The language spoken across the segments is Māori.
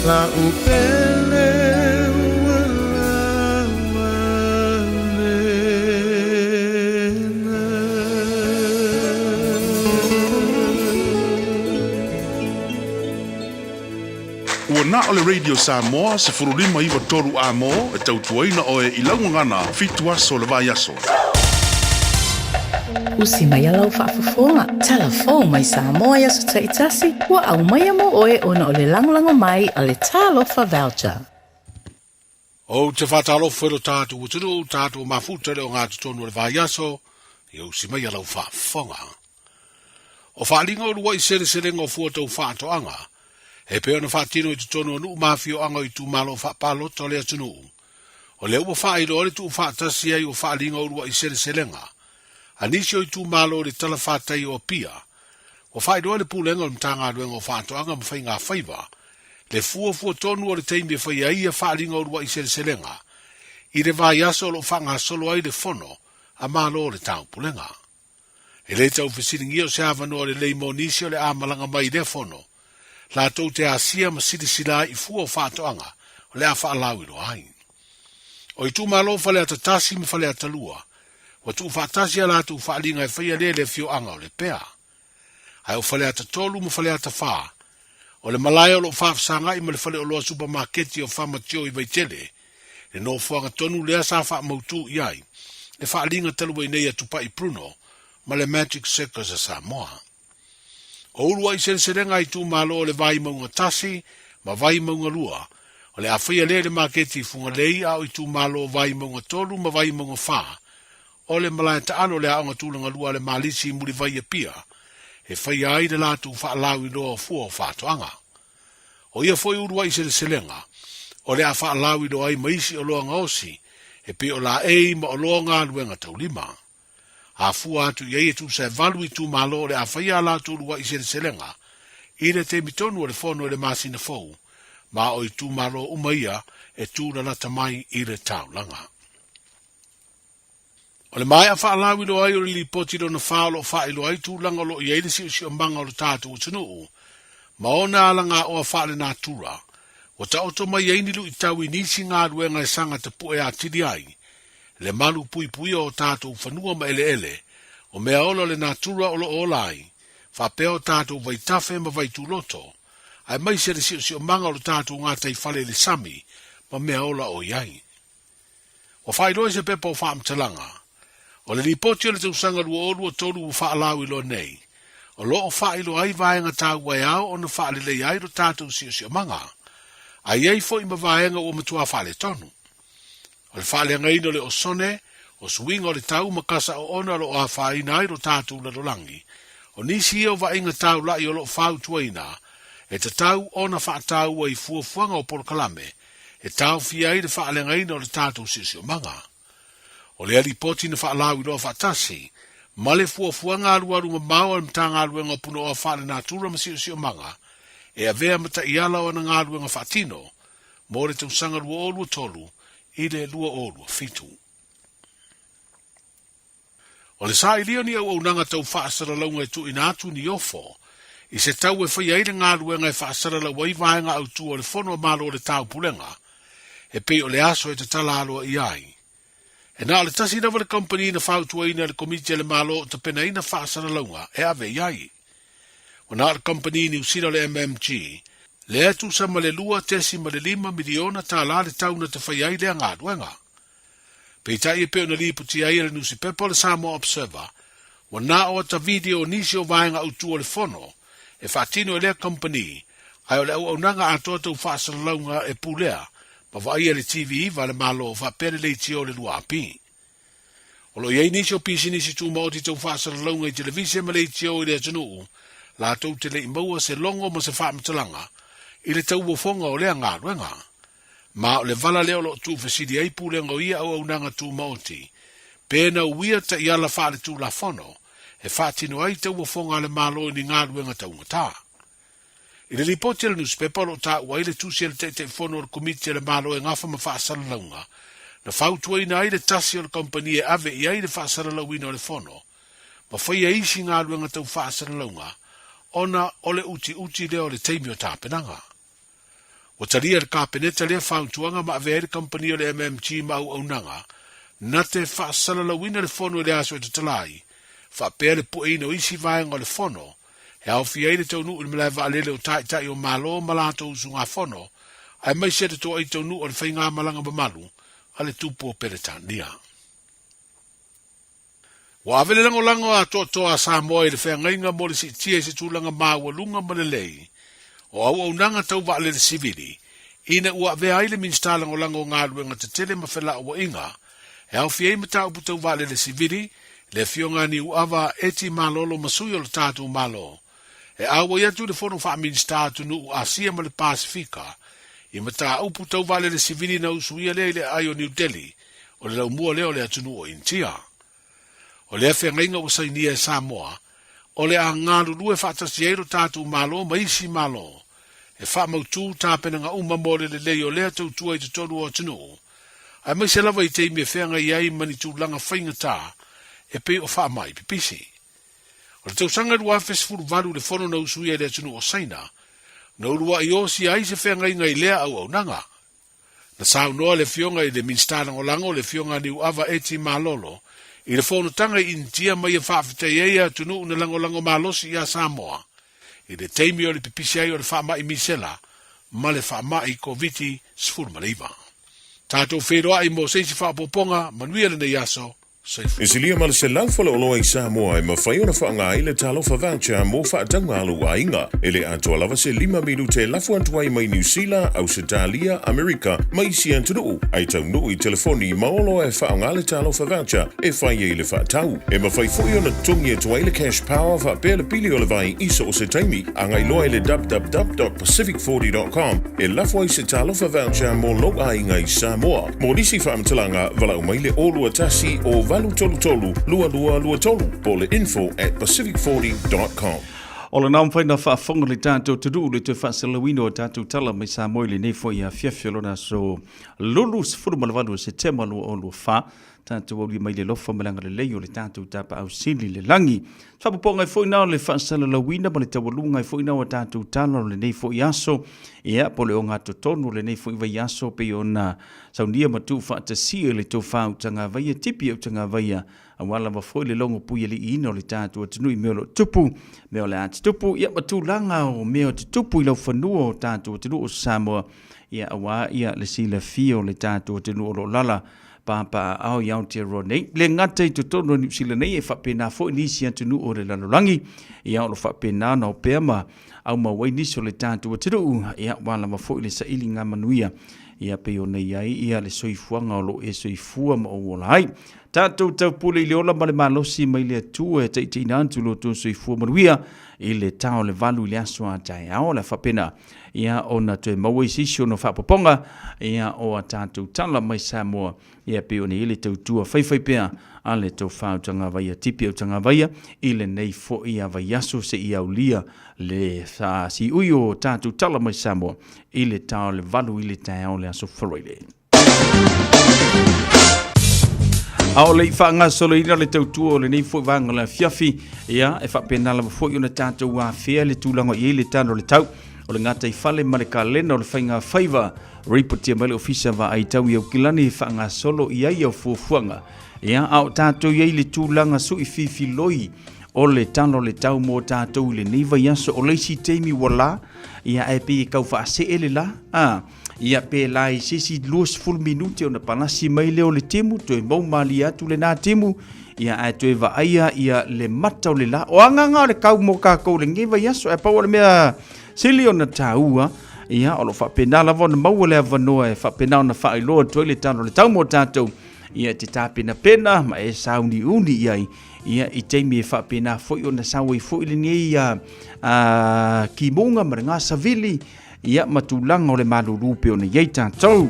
La upele na ole Radio Samoa se furulima iwa toru amo e tautuaina o e ilaungangana fitua so le vai aso. Usi mai alau whaafafonga, telefon mai Samoa ya so taitasi, wa au mai amo oe ona o le langlango mai a le talofa voucher. O te whatalofa ero tātu uturu, tātu mafuta leo ngā tutonu le vai aso, e usi mai alau whaafafonga. O whaalinga o rua i sere serenga o fuatau whaatoanga, e peo na whaatino i tutono anu mafio anga i tu malo whaapalo to lea tunu. O leo wa whaero ole tu whaatasi ai o whaalinga o rua i sere serenga, anisio i tu malo le tala whaatai o pia, o whaero ole pūlenga o mtanga ruenga o whaatoanga mwhai ngā whaiva, le fua tonu o le teimi e whai aia whaalinga o rua i sere serenga, i le vai aso lo whanga solo ai le fono, a malo le tau pulenga. E le tau whesiringi o se avano o le leimo nisi o le amalanga mai le fono, la tau te asia ma sila i fua o whaatoanga, o le a whaalau i roai. O i tu malo whale atatasi ma whale atalua, wa tu whaatasi a la tu whaalinga e whaia le fio anga o le pea. Ai o whale atatolu ma whale atawha, o le malaya o lo whaafsanga i ma le whale o loa supermarketi o whamatio i vaitele, le no fuanga tonu lea sa wha mautu i ai, le whaalinga talua i nei atupa i pruno, ma le Magic Circus a Samoa. O urua i serenga i tu malo o le vai maunga tasi, ma vai maunga lua, o le awhia le maketi funga lei au i tu malo o vai maunga tolu, ma vai maunga wha, o le malaya taano le aonga tūlanga lua le malisi i muri vai a pia, e whaia ai le latu whaalau i loa fua o whaatoanga. O ia foi urua i serenga, o le a whaalau i loa ai maisi o loa ngaosi, e pe o la ei ma o loa ngā luenga taulima. A fua atu iei e tu se valu i tu malo le a whaia la tu rua i serenga, i le te mitonu o le fono le masina fau, ma o i tu malo umaia e tu la lata mai i le taulanga. O le mai a whaalau i lo ai o le lipoti do na whaalo o whaelo ai tu langa lo i eile si o mbanga o le tātu o tunu, ma o na alanga o a whaale nā tura, o ta oto mai einilu i tau i nisi ngā ruenga e sanga te pue a tiri ai, le malu pui o tātou whanua ma ele, o mea ola le natura o lo olai, whapea o tātou vai tafe ma vai tūloto, ai mai sere si o manga o tātou ngā tei whale le sami, ma mea ola o iai. O whairoi se pepa o whaamtalanga, o le lipoti o le tausanga rua orua tolu o whaalau i lo nei, o lo o whailo ai vaenga tāu wai au o na whaale le ai ro tātou si o manga, ai ei fo ima vaenga o matua whaale tonu. O le whaale ngaino le o sone, o suinga o le tau makasa o ona lo a whaina ai ro tātou la rolangi, o nisi o va inga tau lai o lo whau tuaina, e te tau ona whaatau ai fuafuanga o polokalame, e tau fia i le whaale ngaino le tātou sisi o manga. O le alipoti na whaalau i lo whaatasi, ma le fuafuanga aluaru ma maua le mtanga aluenga puno o whaale nātura ma sisi o manga, e a vea mata i ala o na ngā aluenga whaatino, mo le tausanga rua olua tolu, i le lua olua fitu. O le sa ilia ni au nanga tau whaasara launga e tu ina atu ni ofo, i se tau e whai aile ngā ruenga e whaasara lau wai vaenga au tu o le whono malo o le tau pulenga, e pei o le aso e te tala aloa i ai. E nā le tasi nawa le company na whautua ina le komiti le malo o te pena ina whaasara launga e ave i ai. O nā le company ni usira le MMG, le atu sa ma le lua tesi ma le 5 miliona ta la le tauna te whai ai le ngā ruenga. Pei tai e peo na liputi ai le nusi pepo le Samoa Observer, wa nā o ta video nisi o vaenga au tu o le fono, e whaatino e lea company, ai o le au nanga atoa tau whaasara launga e pulea, ma vai e le TV va le malo o whapere le tio le lua api. O lo iei nisi o pisi nisi tu maoti tau whaasara launga i televisia ma le tio i le atunuu, la tau te le imaua se longo ma se whaamitalanga, i le tau wafonga o lea ngā ruenga. Ma o le vala leo lo tu fesidi ai pulenga o ia au nanga tu maoti, pēna uia ta iala whaale tu la fono, e whaatino ai tau wafonga le malo ni ngā ruenga tau ngata. I le lipoti le newspaper lo ta ua ile tusi le te fono o le komiti le malo e ngafa ma whaasara launga, na whautua ina ai le tasi o le kompani e ave i ai le whaasara lauina o le fono, ma whaia isi ngā ruenga tau whaasara launga, ona o le uti leo le teimi o tāpenanga. O taria le kapeneta lea whauntuanga ma avea le company o le MMG ma au nanga, na te whaasala la wina le fono le aso e te talai, whapea le pueina o isi vaenga le fono, e au fia le taunu o le mele vaalele o tai o malo malato usunga fono, ai mai se te toa i taunu o le whainga malanga mamalu, a le tupu o peretania. Wa avele lango a toa Samoa i le whainga mo le si tia se tūlanga maua lunga malelei, o au nanga tau vaalele sivili, ina ua vea ai le minsta lango ngā luenga te tele ma whela ua inga, e au fia ima tau putau vaalele sivili, le fionga ni uawa eti malolo masui o le tātou malo, e awa iatu le fono wha minsta tunu u Asia ma le Pasifika, ima tā upu tau vaalele sivili na usuia le ile ai o New Delhi, o le laumua leo le atunu o Intia. O le awhia ngainga o Sainia e Samoa, o le a ngāru lue whaatasi eiro tātou malo, maisi malo, e wha mautu tāpena ngā uma mōre le leo lea tau tua i te tonu o tunu. Ai mai se lava i te ime whea ngai ai mani tū langa whainga tā, e pe o wha mai pipisi. O le tau sanga rua festivalu valu le fono na usuia le tunu o Saina, na urua i osi ai se whea ngai lea au nanga. Na sao noa le fionga i le minstana o lango le fionga ni uawa eti malolo, i le fono tanga i intia mai e whaafitei eia tunu una lango malosi i a Samoa. I le teimi o le pipisi ai o le wha mai misela, ma le wha mai koviti sfuru maleiva. Tātou wheroa i mo seisi wha poponga, manuia le nei aso, E si lia mala se lau fala oloa i Samoa e mawhai ona whaanga i le talo whawaucha mō whaatanga alu a inga. E le atua lava se 5 minute lafu antuai mai New Zealand, Australia, Amerika, mai si antunuu. Ai tau nuu i telefoni maolo e whaanga le talo whawaucha e whai e le whaatau. E mawhai fui ona tungi atua i le cash power whapea le pili o le vai iso o se taimi. Angai loa i le www.pacific40.com e lafu ai se talo whawaucha mō lo a inga i Samoa. Mō risi whaamatulanga vala umai le olua tasi o Valu tolu lua tolu po le info@pacific40.com. O le nau whaina whaafonga le tātou te rū le te whaasalawino o tātou tala mai sa moi le nefo i a fiafiolona so lulu se furu malawanu se te manu o lua wha tātou au li mai le lofa malanga le lei o le tātou tapa au sili le langi. Whapaponga i whoina o le whaasalawina ma le tawalunga i whoina o tātou tala o le nefo i aso ia po le o ngā totonu le nefo i vai aso pe o na saunia matu whaatasia le tō whautanga vaia tipi au tanga vaia awala mafoi le longo pui li ina o le tātua tunui meo lo tupu, meo le ati tupu, ia matulanga o meo te tupu i lau whanua o tātua tunu o Samoa, ia awa ia le sila fio le tātua tunu o lo lala, papa au iau te ronei, le ngata i tutono ni sila nei e whapena fo inisi tunu o le lalolangi, ia o lo whapena na o peama, au mawai nisi o le tātua tunu, ia wala mafoi le sa ili ngā manuia, ia peo nei ai, ia le soifuanga o lo e soifua ma o walai. Tātou tau pule i le ola ma le malosi mai le atua e teitina antu lo tō soifua manuia i le tau le valu i le aso a tai ao le whapena. Ia o na tue maua isisio no whapaponga, ia o a tātou tala mai Samoa, ia peo nei le tau tua whaiwhai pea a le tau whautanga vaia tipi au tanga vaia i le nei fo i a vai aso se i au lia le sa si ui o tātou tala mai Samoa i le tau le valu i le tai ao le aso wharoile. Ao lei whaanga solo ina le tautua o le nei fwoi vanga la fiafi ia e whapena la fwoi una tātou a whea le tūlanga i le tāno le tau o le ngata i whale ma le ka lena o le whainga whaiva ripotia mai le ofisa va ai tau i au kilani whaanga solo i ai au fuafuanga ia au tātou i le tūlanga su i fifi loi o le tāno le tau mō tātou le neiva yaso o leisi teimi wala ia e pi kau wha se ele la ia pe lai sisi 20 minute ona panasi mai leo le timu to e mau mali atu le nā timu ia e to e va aia ia le mata o le la o anganga le kau mo ka ko le ngiva yaso e pau le mea sili ona taua ia o lo fa penala von mau le vanoa e fa penala fa i lo to le tano le tau mo tatou ia te tapena pena ma e sauni uni ia i teimi e fa pena foi ona saui foi le ni ia ki monga maringa savili ia matulanga o le malulu pe ona iai tātou.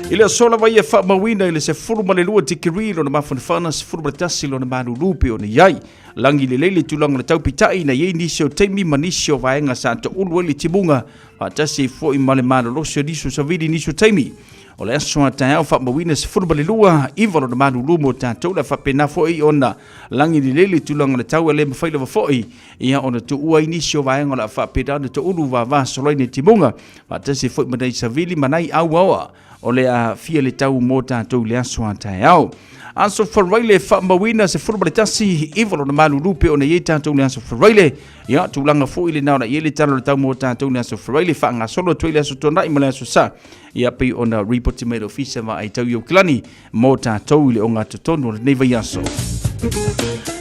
I le sola vai e whamawina i le se furuma le lua tikiri lo na mawhanawhana se furuma le tasi lo na malulu pe ona iai. Langi le leile tulanga le taupitai na iei nisio teimi manisio vaenga sa to ulu ele timunga. Tasi e fo i male malolosio niso savili niso teimi. o le aso tai au whaamawina se furu bale lua iwa lo na manu lumo tātou la whapena fo'i ona langi ni lele tulanga le tau le mawhaila wa fo'i ia ona tu ua inisio vaenga la whapena na tu ulu wa va soloi ni timunga watasi fo'i manai savili manai au awa o le a fia le tau mo tātou le aso tai au Aso Faraile whaamawina se furu bale tasi iwa lo na manu lupe o na ye tātou le aso Faraile ia tulanga fo'i le nao na ye le talo le tau mo tātou le aso Faraile whaanga solo tui le aso tonai ma le aso sa ia pei ona report me ofisa ma ai tau Kilani mo tātou le o ngā tutonu le neiva yaso.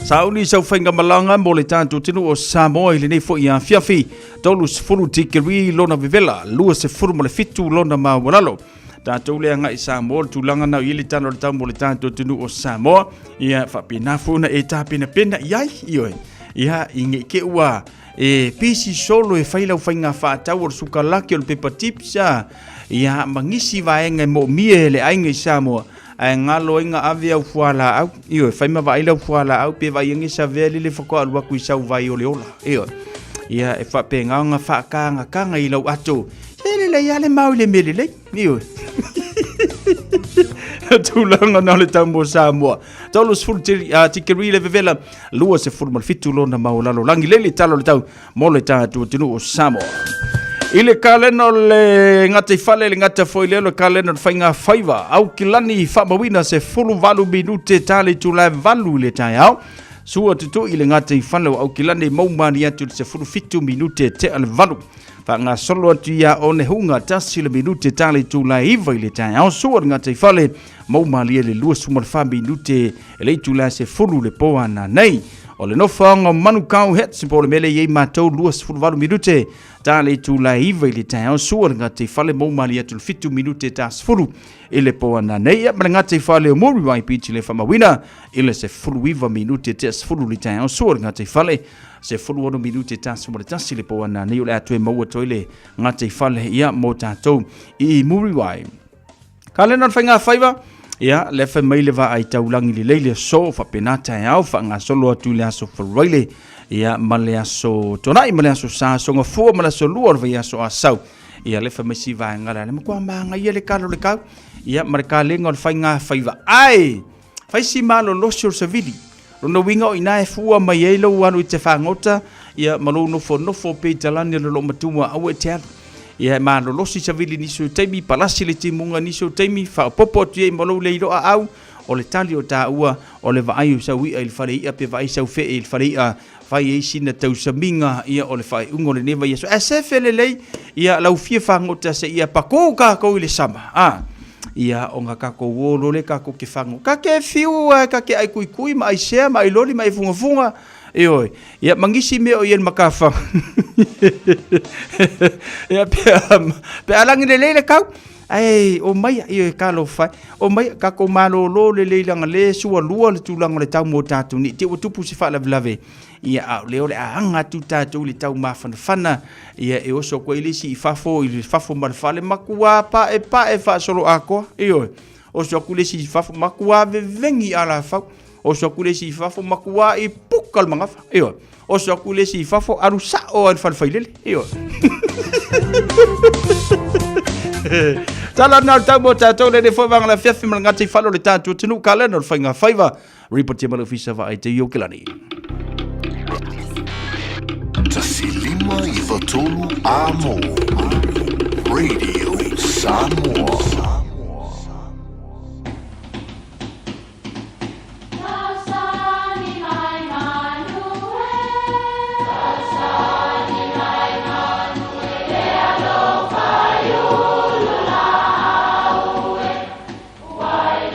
Sauni sau whainga malanga mo le tātou tinu o Samoa le nei fo i a fiafi tolu se furu tikiri lona vivela lua se furu mo le fitu lona ma walalo. Tātou le anga i Samoa tulanga na ili tano le tau mo le tātou tinu o Samoa ia whapina funa e tāpina pena iai ioi ia inge ke ua e pisi solo e whailau whainga whātau o suka laki o le pepa tipsa ia mangisi vaenga mo mie le ainga i Samoa ai ngalo inga ave au fuala au ioi whaima vailau fuala au pe vai inge sa vele le whakoa luaku i sau vai ole ola ioi ia e whapenga nga whakanga kanga i lau ato le ia le mau le mele le ioi tulanga na le tambo Samoa tolu sfuru tikiri le vevela lua se furu mal fitu lona maulalo langi lele talo le tau mo le tātou tinu o Samoa ile kaleno le ngata ifale le ngata foile le kaleno whainga whaiva au Kilani whamawina se furu valu minute tali tulai valu le tai au sua tutu ile ngata ifale au Kilani maumani atu se furu fitu minute te ale valu Whanga solo atu ia o ne hunga tasi le minute tali tulai iwa ile tai au sua ngata ifale maumali le lua sumal fa minute le tulai se furu le poa na nei o le nofanga manu kau het se pole mele ye matou lua furu valu minute tali tulai iwa ile tai au sua ngata ifale maumali atu fitu minute tas furu ile poa na nei ya ngata ifale o mori wai pichi le whamawina ile se furu iwa minute tas furu le tai au sua ngata ifale se fulu ono minute tasu mo le tasi le poa na nei o le atu e maua toile ngata ifale ia mo tātou i muri wai. Ka lena whainga whaiva ia le whai mai le wa ai taulangi le leile so whapenata e au whaanga solo atu le aso wharaile ia ma le aso tonai ma le aso sa songa fua ma le aso lua rwa aso asau ia le whai mai si vai ngara le makua maanga ia le karo le kau ia ma le ka lenga o le whainga whaiva ai whai si malo losio sa vidi Rona winga o ina e fua mai e lau anu i te whangota ia malo nofo pe talani le lo matua au e te anu. Ia ma lo losi sa vili niso teimi palasi le timunga niso teimi whapopo atu e malo le iroa au o le tali o tā ua o le vaai o sa wia il whare ia pe vai sau fe il whare ia whai e sina tau sa minga ia o le whai ungo le neva ia so. E se fele lei ia lau fia whangota se ia pako ka kou le sama. Ia o ngā kako wolo le kako ke whango. Ka ke fiu, ka ke ai kui ma ai sea, ma ai loli, ma ai funga. Ioi, ia mangisi me o ien makawha. Ia pe alangi le leile kau. Ai, o mai, ioi kalo whai. O mai, kako malo lo le leilanga le sua lua le tūlanga le tau mō tātou ni. Te o tupu si wha lave. Ia au leo le ahanga tu tātou le tau mawhana. Ia e oso koe ilisi i fafo marwhale makua pa e wha solo akoa. Ioi, oso aku lesi i fafo makua vengi ala whau. Oso aku lesi i fafo makua i pukal mangafa. Ioi, oso aku lesi i fafo arusa o al whalwhailele. Ioi. Tala nau tau mo tātou le whawanga la whiawhi mana ngati whalo le tātou tinu kalena o whainga whaiva. Report malo fisa wa ai te Kilani. Tasilima i watolu amo. Radio Samoa.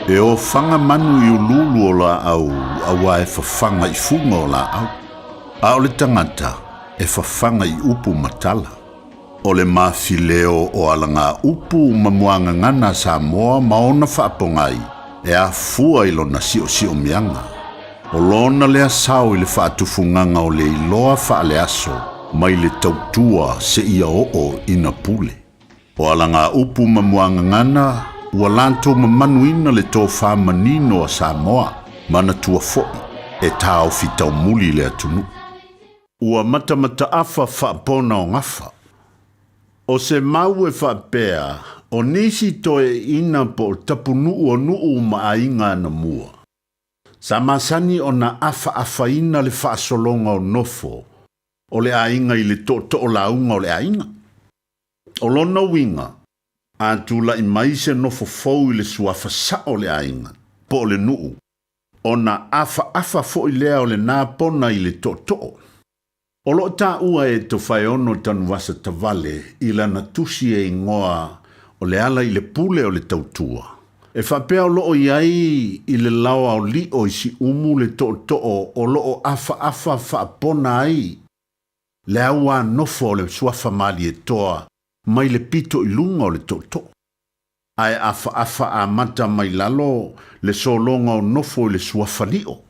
E o whanga manu i ululu o la au, awa e whawhanga i funga o la au. A o le tangata, e whawhanga i upu matala. O le mawhileo o alanga upu mamuanga ngana Samoa maona whaapongai, e a fua i lona sio mianga. O lona le asau i le whaatufunganga o le iloa whaale aso, mai le tautua se ia o ina pule. O alanga upu mamuanga ngana, ua lanto mamanuina le tō whamanino a Samoa, mana tua foi, e tāo fitau muli le atunu. Ua matamata afa whaapona o ngafa. O se mau e whaapea, o nisi toe ina po tapunu o nuu maainga na mua. Sa masani o na afa ina le whaasolonga o nofo, o le ainga i le to o launga o le ainga. O lona winga, a tula i maise nofo fau i le suafa sa o le ainga, po le nuu. O na afa fo i lea o le nāpona i le to. O lo ta ua e to whaeono tanu wasa tavale i lana tusi e ingoa o le ala i le pule o le tautua. E whapea o loo iai i le lawa o li o isi umu le to o loo afa whaapona ai. Le aua nofo o le suafa mali e toa mai le pito i lunga o le to. Ai afa a mata mai lalo le solonga o nofo i le suafa lio.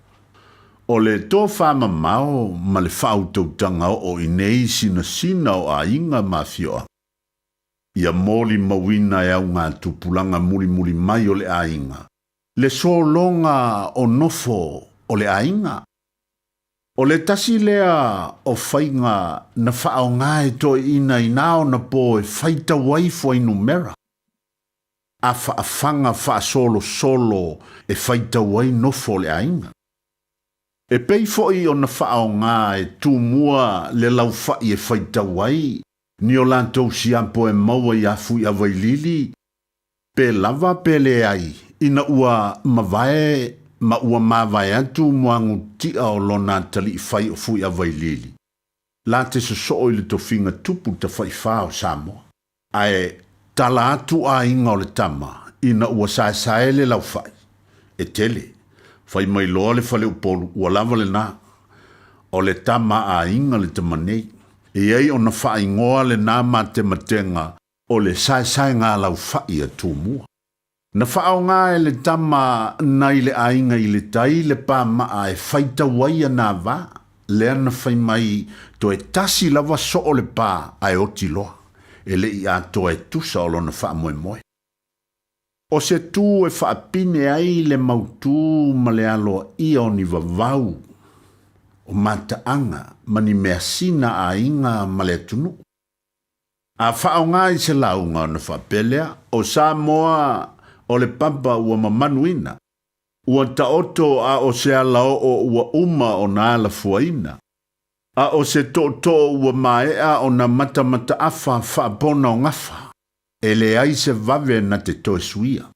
O le tō whamamao ma le whautautanga o inei sina o a inga mafioa. Ia moli mawina e au ngā tupulanga muli mai o le a inga. Le solonga o nofo o le a inga. O le tasi lea o whainga na whao ngā e to ina inao na po e whaita waifo inu mera. A whaafanga wha solo e whaita wai nofo le a inga. E pei foi o na whao ngā e tūmua le lau whai e whaita wai, ni o lantou siampo e maua i afu i awai lili, pe lava pe le ai, ina ua mawae, ma ua mawae atu muangu tia o lona tali i whai o fu i awai lili. La te so i le tofinga tupu ta whai whao Samoa. Ae tala atu a inga o le tama, ina ua sae le lau whai, e tele. Fai mai loa le fale upolu, ua lava le nā. O le tama a inga le tamanei. E ei o na whai ngoa le nā ma te matenga o le sae ngā lau whai a tūmua. Na whao ngā e le tama nai le a inga i le tai le pā maa e whaita waia nā wā. Lea na whai mai to e tasi lava so o le pā ai oti loa. E le i a to e tusa o lo na wha moe. O se tū e whaapine ai le mautu ma le aloa ia o ni vavau. O mataanga mani mea sina a inga ma le tunu. A whao ngā i se launga o na whapelea. O Samoa o le pampa ua mamanuina. Ua taoto a o se alao o ua uma o na ala fuaina. A o se to ua maea o na mata afa whaapona o ngafa. E le ai se vave na te toe suia.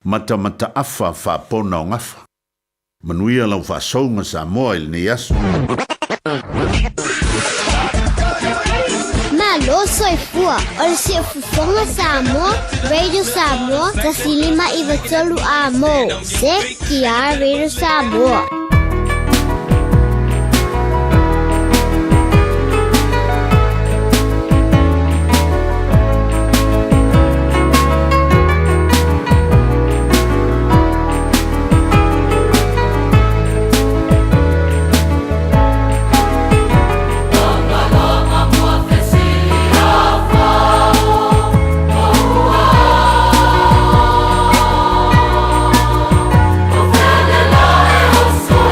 Mata afa whaapona o ngafa. Manuia lau whaasaunga Samoa il ni asu. Malo soy fua. Ol si fufonga Samoa, Radio Samoa, tasilima iwatolu amo. Se kia Radio Samoa. So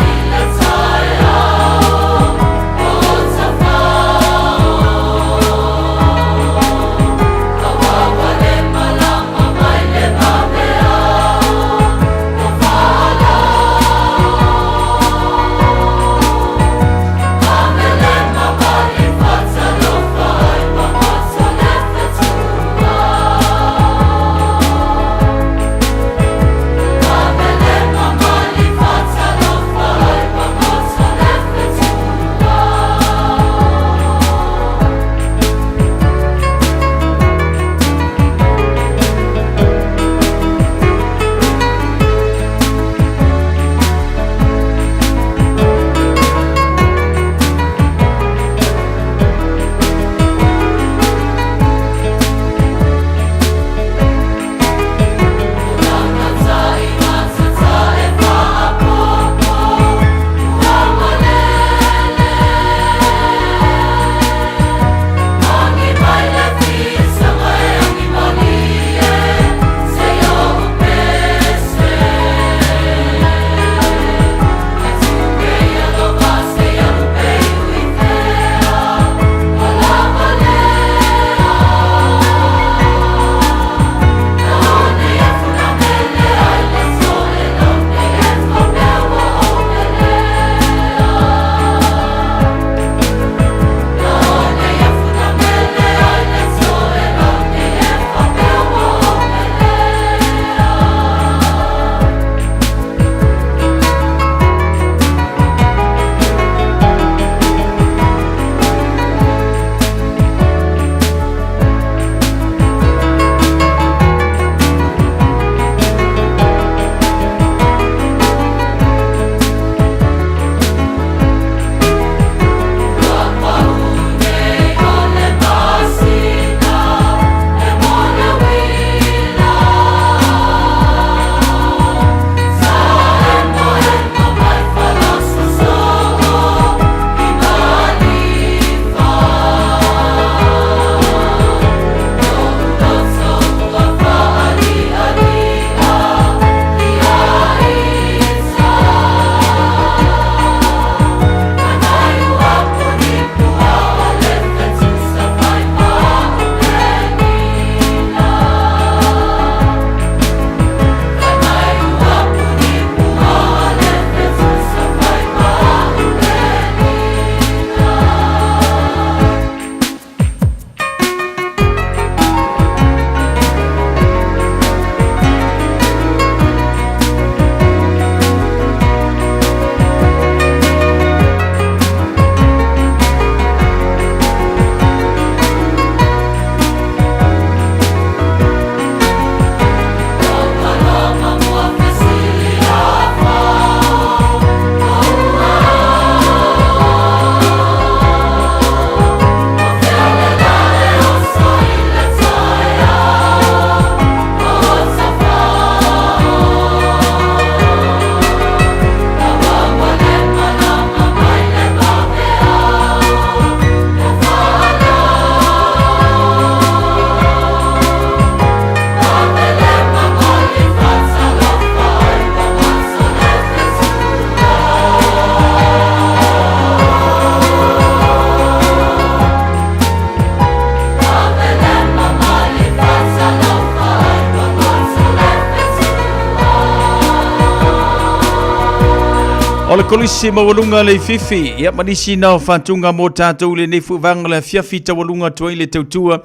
Ola kolisi mawalunga le fifi ya manisi na fantunga mo tātou le nefu vanga le fiafi tawalunga tuai le tautua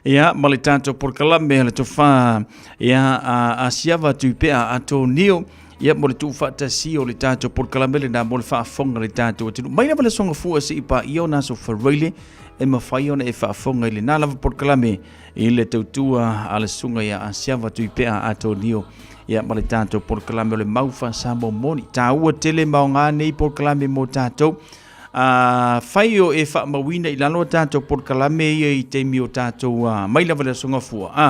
ya male tātou por kalame le tofa ya asiava tuipea Antonio ya mo le tufa tasi o le tātou por kalame le na mo le whaafonga le tātou atinu mai na wale songa fua si ipa iyo naso whareile e mawhai ona e whaafonga le nalava por kalame i le tautua ale sunga ya asiava tuipea Antonio ya male tātou por kalame o le maufa sambo moni tā ua tele maonga nei por kalame mo tātou whai o e wha mawina i lalo tātou por kalame i te mi o tātou mai lava le songa fua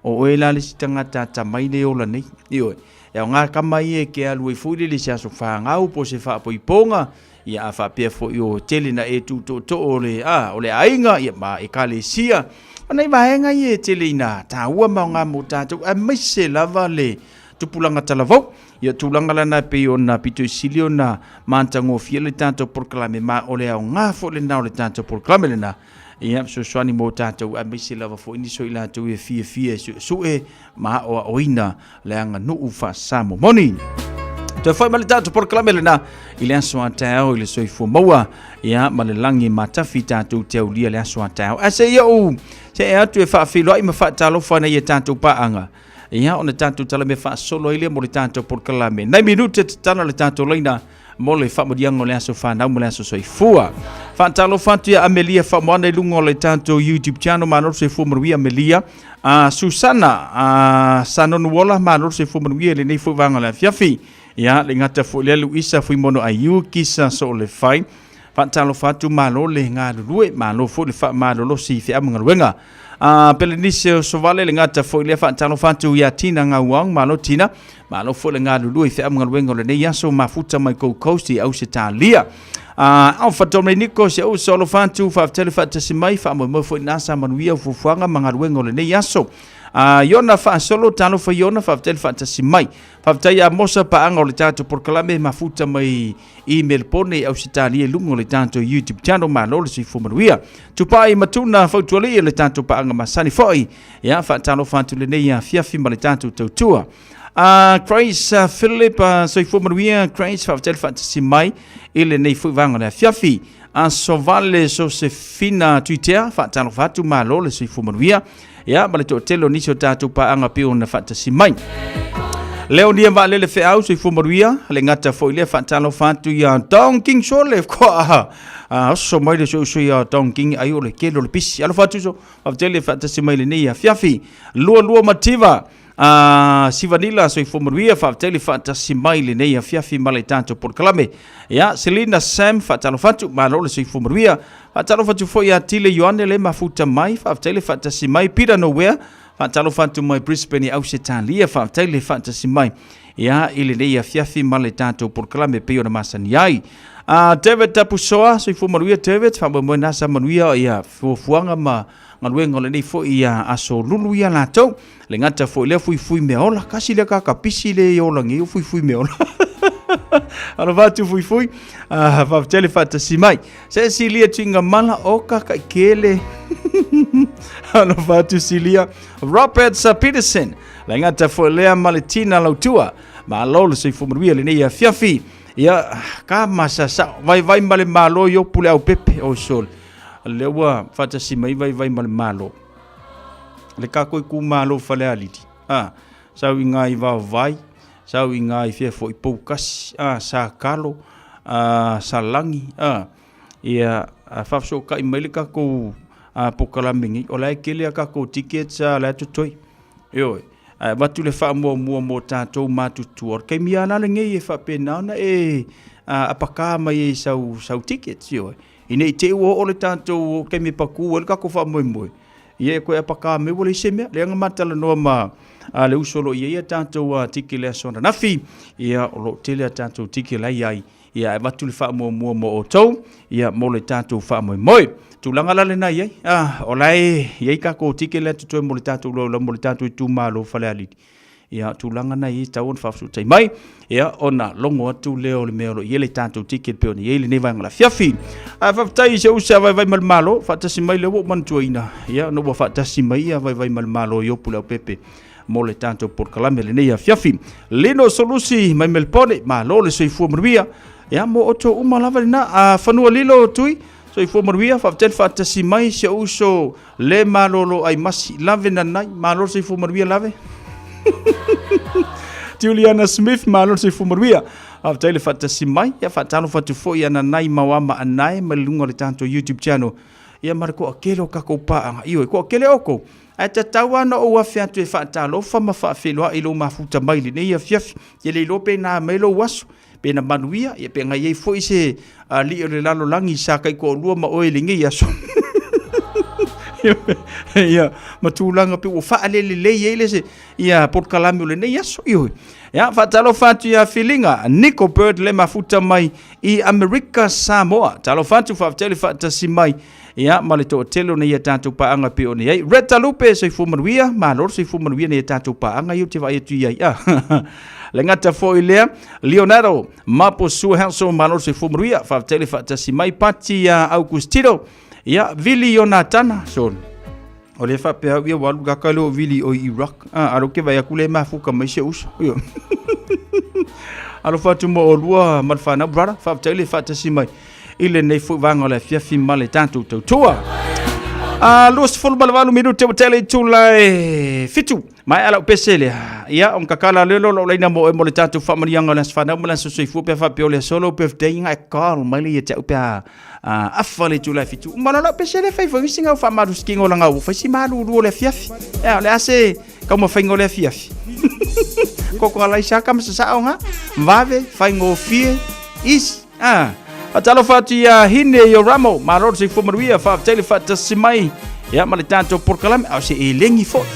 o e la le sitanga tāta mai le ola nei ioi e o ngā kamai e ke alu e fuili le siaso whaangau po se wha poiponga ia a wha pia fo i o tele na e tu to o le ainga ia ma e ka le sia Nei vaenga i e tele ina tā ua maonga mo tātou a mai se lava le tupulanga talavau ia tūlanga lana pe o na pito i silio na mantango fia le tātou por kalame ma o le au ngā fo le nao le tātou por kalame le na ia so swani mo tātou a mai se lava fo ini so i lātou e fia su e ma o a oina le anga nuu fa samo moni Te fai male tātou por kalame le na i le aso a tau i le soifua maua ia ma le langi matafi tātou te au lia le aso a tau a se ia u se e atu e whaafilo ai ma whaatalofa na i e tātou paanga ia ona tātou tala me whaasolo i le mo le tātou por kalame nai minute te tana le tātou leina mo le whamodiango le aso whanau mo le aso soifua whaatalofa atu ia Amelia whamoana i lungo le tātou YouTube channel ma noro soifua marui Amelia Susana Sanonuola ma noro soifua marui le nei fuivanga le fiafi ia le ngata fo le Luisa fui mono ayu kisa so le fai fatalo fatu malo le nga lue malo fo le fa malo lo si fe amanga wenga pelenise so vale le ngata fo le fatalo fatu ya tina nga wang malo tina malo fo le nga lue fe amanga wenga le ne yaso mafuta mai ko costi au se talia au fatome niko se o solo fatu fa tele fatu simai fa mo fo nasa manuia fo fuanga manga wenga le ne yaso Yona fa solo tano fa yona fa tel fa tasimai fa ya mosa pa anga le tato por kalame mafuta mai email pone au sitali e lungo le tato YouTube channel ma lo si fu manuia tu pai matuna fa tuali le tato pa anga masani foi ya fa tano fa tu le nei fia fi ma le tato tua Chris Philip so fu manuia Chris fa tel fa tasimai ele nei fu vanga le fia fi so vale so se fina Twitter fa tano fa tu ma lo le si fu manuia ya male to telo ni so tatu pa anga pio na fatasi mai leo dia va le fe au so fumaruia le ngata fo ile fatalo fatu ya Don King Sole ko so mai le so ya Don King ayo le kelo le pisi alo fatu so fatele fatasi mai le nia fiafi lua mativa Sivanila so fumaruia fatele fatasi mai le nia fiafi male tanto por kalame ya Selina Sam fatalo fatu malo le so fumaruia Fatalo fatu fo ya tile yoane le mafuta mai fatele fatasi mai pira nowhere fatalo fatu mai Brisbane au Setalia fatele fatasi mai ya ile le ya fiafi male tanto por kalame pe ona masani ai David Tapusoa so fo manuia David fa mo nasa manuia ya fo fuanga ma ngaluengo le nei fo ia aso lulu ya lato le ngata fo le fui meola kasi le ka kapisi le yola ngi fui meola Ana vatu fui va tele fatasi mai se silia tinga mala oka ka kele ana vatu silia Robert Peterson la ngata fo le maletina lautua ma lolo se fo mruia le nei fiafi ya ka masasa vai male malo yo pule au pepe o sol lewa fatasi mai vai male malo le ka ko ku malo fale aliti sa winga i vai Sau inga i fia fo i poukas sa kalo sa langi ia fafso ka i maile ka ko pokalamingi o lai kele ka ko tickets la tutoi yo batu le fa mo tatou matutu or ke miana le ngai e fa pena na apaka mai sau tickets yo ine te o le tatou ke mi paku o ka ko fa mo ia ko apaka me wole semia le nga matala no ma le usolo ia tātou tiki le sona nafi ia o lo tele tātou tiki la iai ia watu le wha mo o tau ia mo le tātou wha moi tūlanga la le nai ai o lai iai kako tiki le tutoi mo le tātou mo le tātou tu malo whale aliti ia tūlanga nai i tau on whafsu tai mai ia ona longo atu leo le meo ia le tātou tiki pe oni ia le nevanga la fiafi whaftai se usa vai malmalo whatasi mai le wo mantuaina ia no whatasi mai ia vai malmalo i opula o pepe mo le tanto por kalame le nei fiafi lino solusi mai melpone ma lo le soifua manuia Ia mo oto uma lava lina a fanua lilo tui. So I fumaruia whaatel whaatasi mai se uso le malolo ai masi lave na nai. Malolo se fumaruia lave. Juliana Smith malolo se fumaruia. Whaatele whaatasi mai. Ia whaatano whaatufo ia na nai mawama anae malunga le tanto YouTube channel. Ia marako akele o kako paanga. Iwe ko akele oko. A tataua na o afi atu e whaatalo whama whaafeloa ilo mafuta maili. Ne ia fiafi. Ia leilo pe na mailo waso. Pena manuia ia pe ngai ei foi se li o le lalo langi sa kai ko lua ma oe lingi ia so ia matulanga pe o fa ale le ile se ia por kalami o le nei aso io ia fa talo fatu ia feelinga Nico Bird le mafuta mai I America Samoa talo fatu fa tele fata si mai ia male to telo nei tanto pa anga pe o nei Reta Lupe se fu manuia ma lor se fu manuia nei tanto pa anga io te vai tu ia le ngata foi lea Leonardo Mapo Su Hanso Manor se fumruia fa tele fa tasi mai pati ya Augustino ya Vili Jonathan son o le fa pe ia walu gakalo Vili o Iraq aro ke vai akule mafuka mai se uso yo alo fa tu mo lua malfana brother fa tele fa tasi mai ile nei fu vanga le fia fi male tanto totua Los fulbalvalu minuto tele tulai fitu mai ala pesele ia on kakala lelo lo leina mo mo le tatu famarianga las fana mo la so fu pe fa pe le solo pe dinga call mai le te pe afale tulai fitu mana la pesele fa fa singa fa maru skingo la ngau fa si malu lu le fiafi le ase como fa ngole fiafi ko ko la isa kam sa onga vave fa ngo fie is Atalo fatu ya hine yo ramo maror se fumaruia fa tele fata simai ya malitanto por kalam au se elengi fo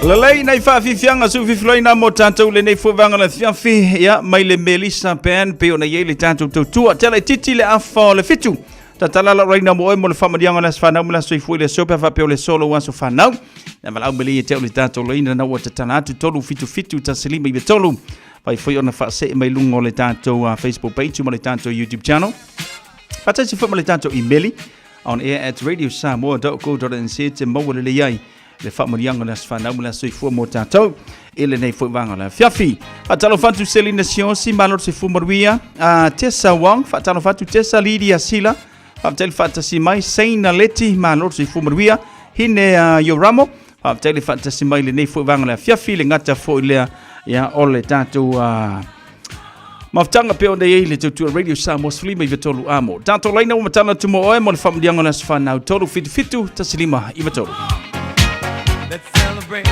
Lalei nei whaafifianga su fifloina mo tātou le nei fuwanga na fiafi ya mai le Melissa Pan pe o na ye le tātou tautua tele titi le afa le fitu tatalala reina mo e mo le whamadianga na whanau mula soi fui le sopa wha peo le solo waso whanau na malau mele e teo le tātou leina na ua tatana atu tolu fitu ta selima i be tolu pai foi ona whaase mai lungo le tātou Facebook page mo le tātou YouTube channel patasi wha mo le tātou emaili on air at radiosamoa.co.nz te maua le iai le whamarianga na whanau mula soi fua mo tātou ele nei fuwanga la fiafi fatalo fatu Selina Sionsi malor se fumaruia Tessa Wang fatalo fatu Tessa Lydia Sila fatalo fatasi mai Saina Leti malor se fumaruia hine Yoramo fatalo fatasi mai le nei fuwanga la fiafi le ngata fo ile ya ole tātou maftanga pe onde ye le tutu Radio Samoa Slima i vetolu amo tātou laina umatana tumo oe mo le whamarianga na whanau tolu fitu tasilima i vetolu. Let's celebrate.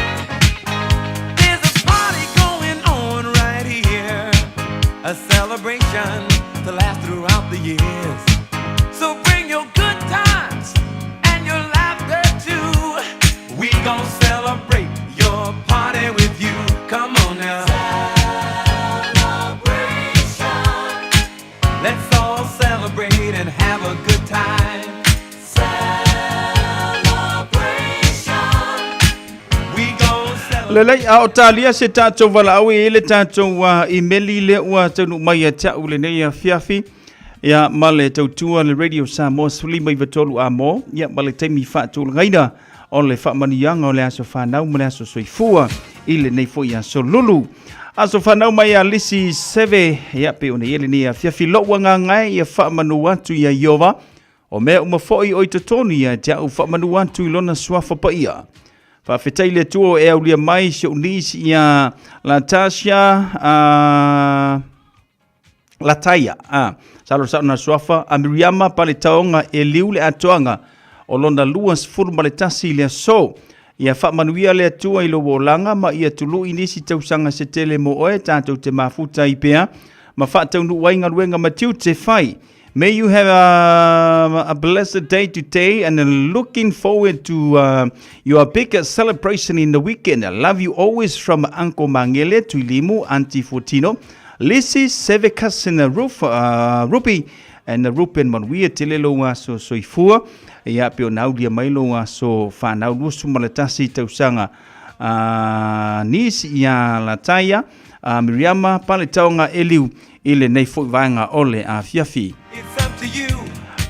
There's a party going on right here. A celebration to last throughout the years. So bring your good times and your laughter too. We gon' celebrate your party with you. Come on now. Celebration. Let's all celebrate and have a good time. Lelei a o talia se tātou wala au e le tātou i meli le ua tanu mai a tau le nei a fiafi ia male tautua le Radio Samoa Slima i vetolu a mo ia male teimi whātou ngaina o le whamanianga o le aso whanau male aso soifua i le nei fo i aso lulu aso whanau mai a lisi seve ia pe o nei ele nei a fiafi loa ngā ngai ia whamanu atu i a Iova o mea umafoi o i tatoni ia tau whamanu atu i lona suafa pa ia Whawhetai le tuo e au lia mai se unis ia Latasha Lataya Salo sa na suafa a Miriama pale taonga e liu le atoanga o lona luas furma le tasi le so ia whamanuia le atua i lo wolanga ma ia tulu inisi tausanga se tele mo oe tātou te mafuta i pea ma whaatau nu wainga ruenga matiu te whai. May you have a blessed day today and looking forward to your big celebration in the weekend. I love you always from Uncle Mangele to Limu, Auntie Fortino, Lissy, Sevekas and Rupi and Rupen Manuia Telelo so soifua. Ia pio naudia mailo so whanau nusu malatasi tausanga Nis ia Lataya, Miriama, Paletaonga Eliu, ile nei fo vanga ole a fiafi.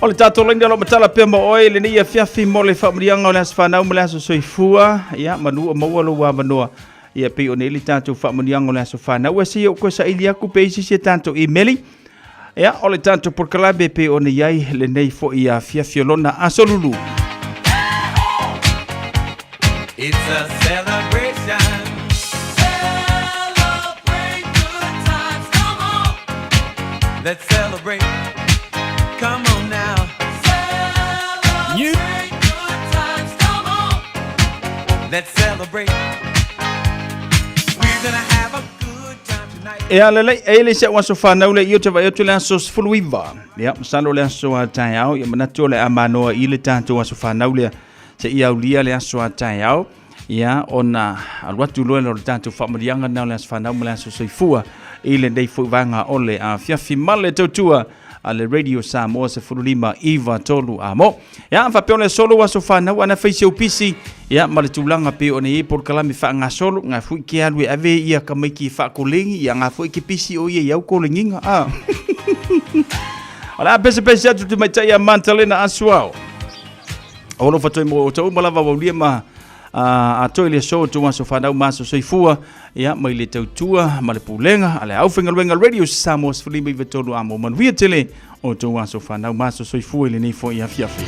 Ole tātou laini alo matala pia ma oe le nei a fiafi mo le whamrianga o le as whanau mo le aso soifua. Ia manua maua lo wa manoa. Ia pe o nei le tātou whamrianga o le aso whanau. Ua si o koe sa ili aku pe isi si tātou emaili. Ia ole tātou porkalabe pe o nei ai le nei fo i a fiafi o lona aso lulu. It's a celebration. Celebrate good times. Come on. Let's celebrate. Come on now. Celebrate good times. Come on. Let's celebrate. We're gonna have a good time tonight. Ea lelei, e le se waso whanau le i o te vai o te le aso sfuluiva. Ia, masalo le aso a tai au, ia manatu le amanoa i le tātou waso whanau le se i au lia le aso a tai au. Ia, ona aluatu loe le tātou whamarianga nao le aso whanau le aso soifua i le nei fuivanga ole a fiafi male tautua a le Radio Samoa se furulima iwa tolu a mo. Ia, whapeo le solo waso whanau ana whaise upisi. Ia, male tūlanga pe o ne e por kalami wha ngā solo, ngā fui ke alue ave ia ka maiki wha kolengi, ia ngā fui ke pisi o ia iau kolenginga. Ala, pese atu te maitai a Mantalena asuao. Ono whatoi mo tau malawa waulia ma a toi le so tu waso whanau maso soifua. Ia, mai le tautua, ma le pulenga, ale au whengaluenga Radio Samoa Sfulima i vetolu amo manuia tele o tu waso whanau maso soifua ili nei fo i a fiafi.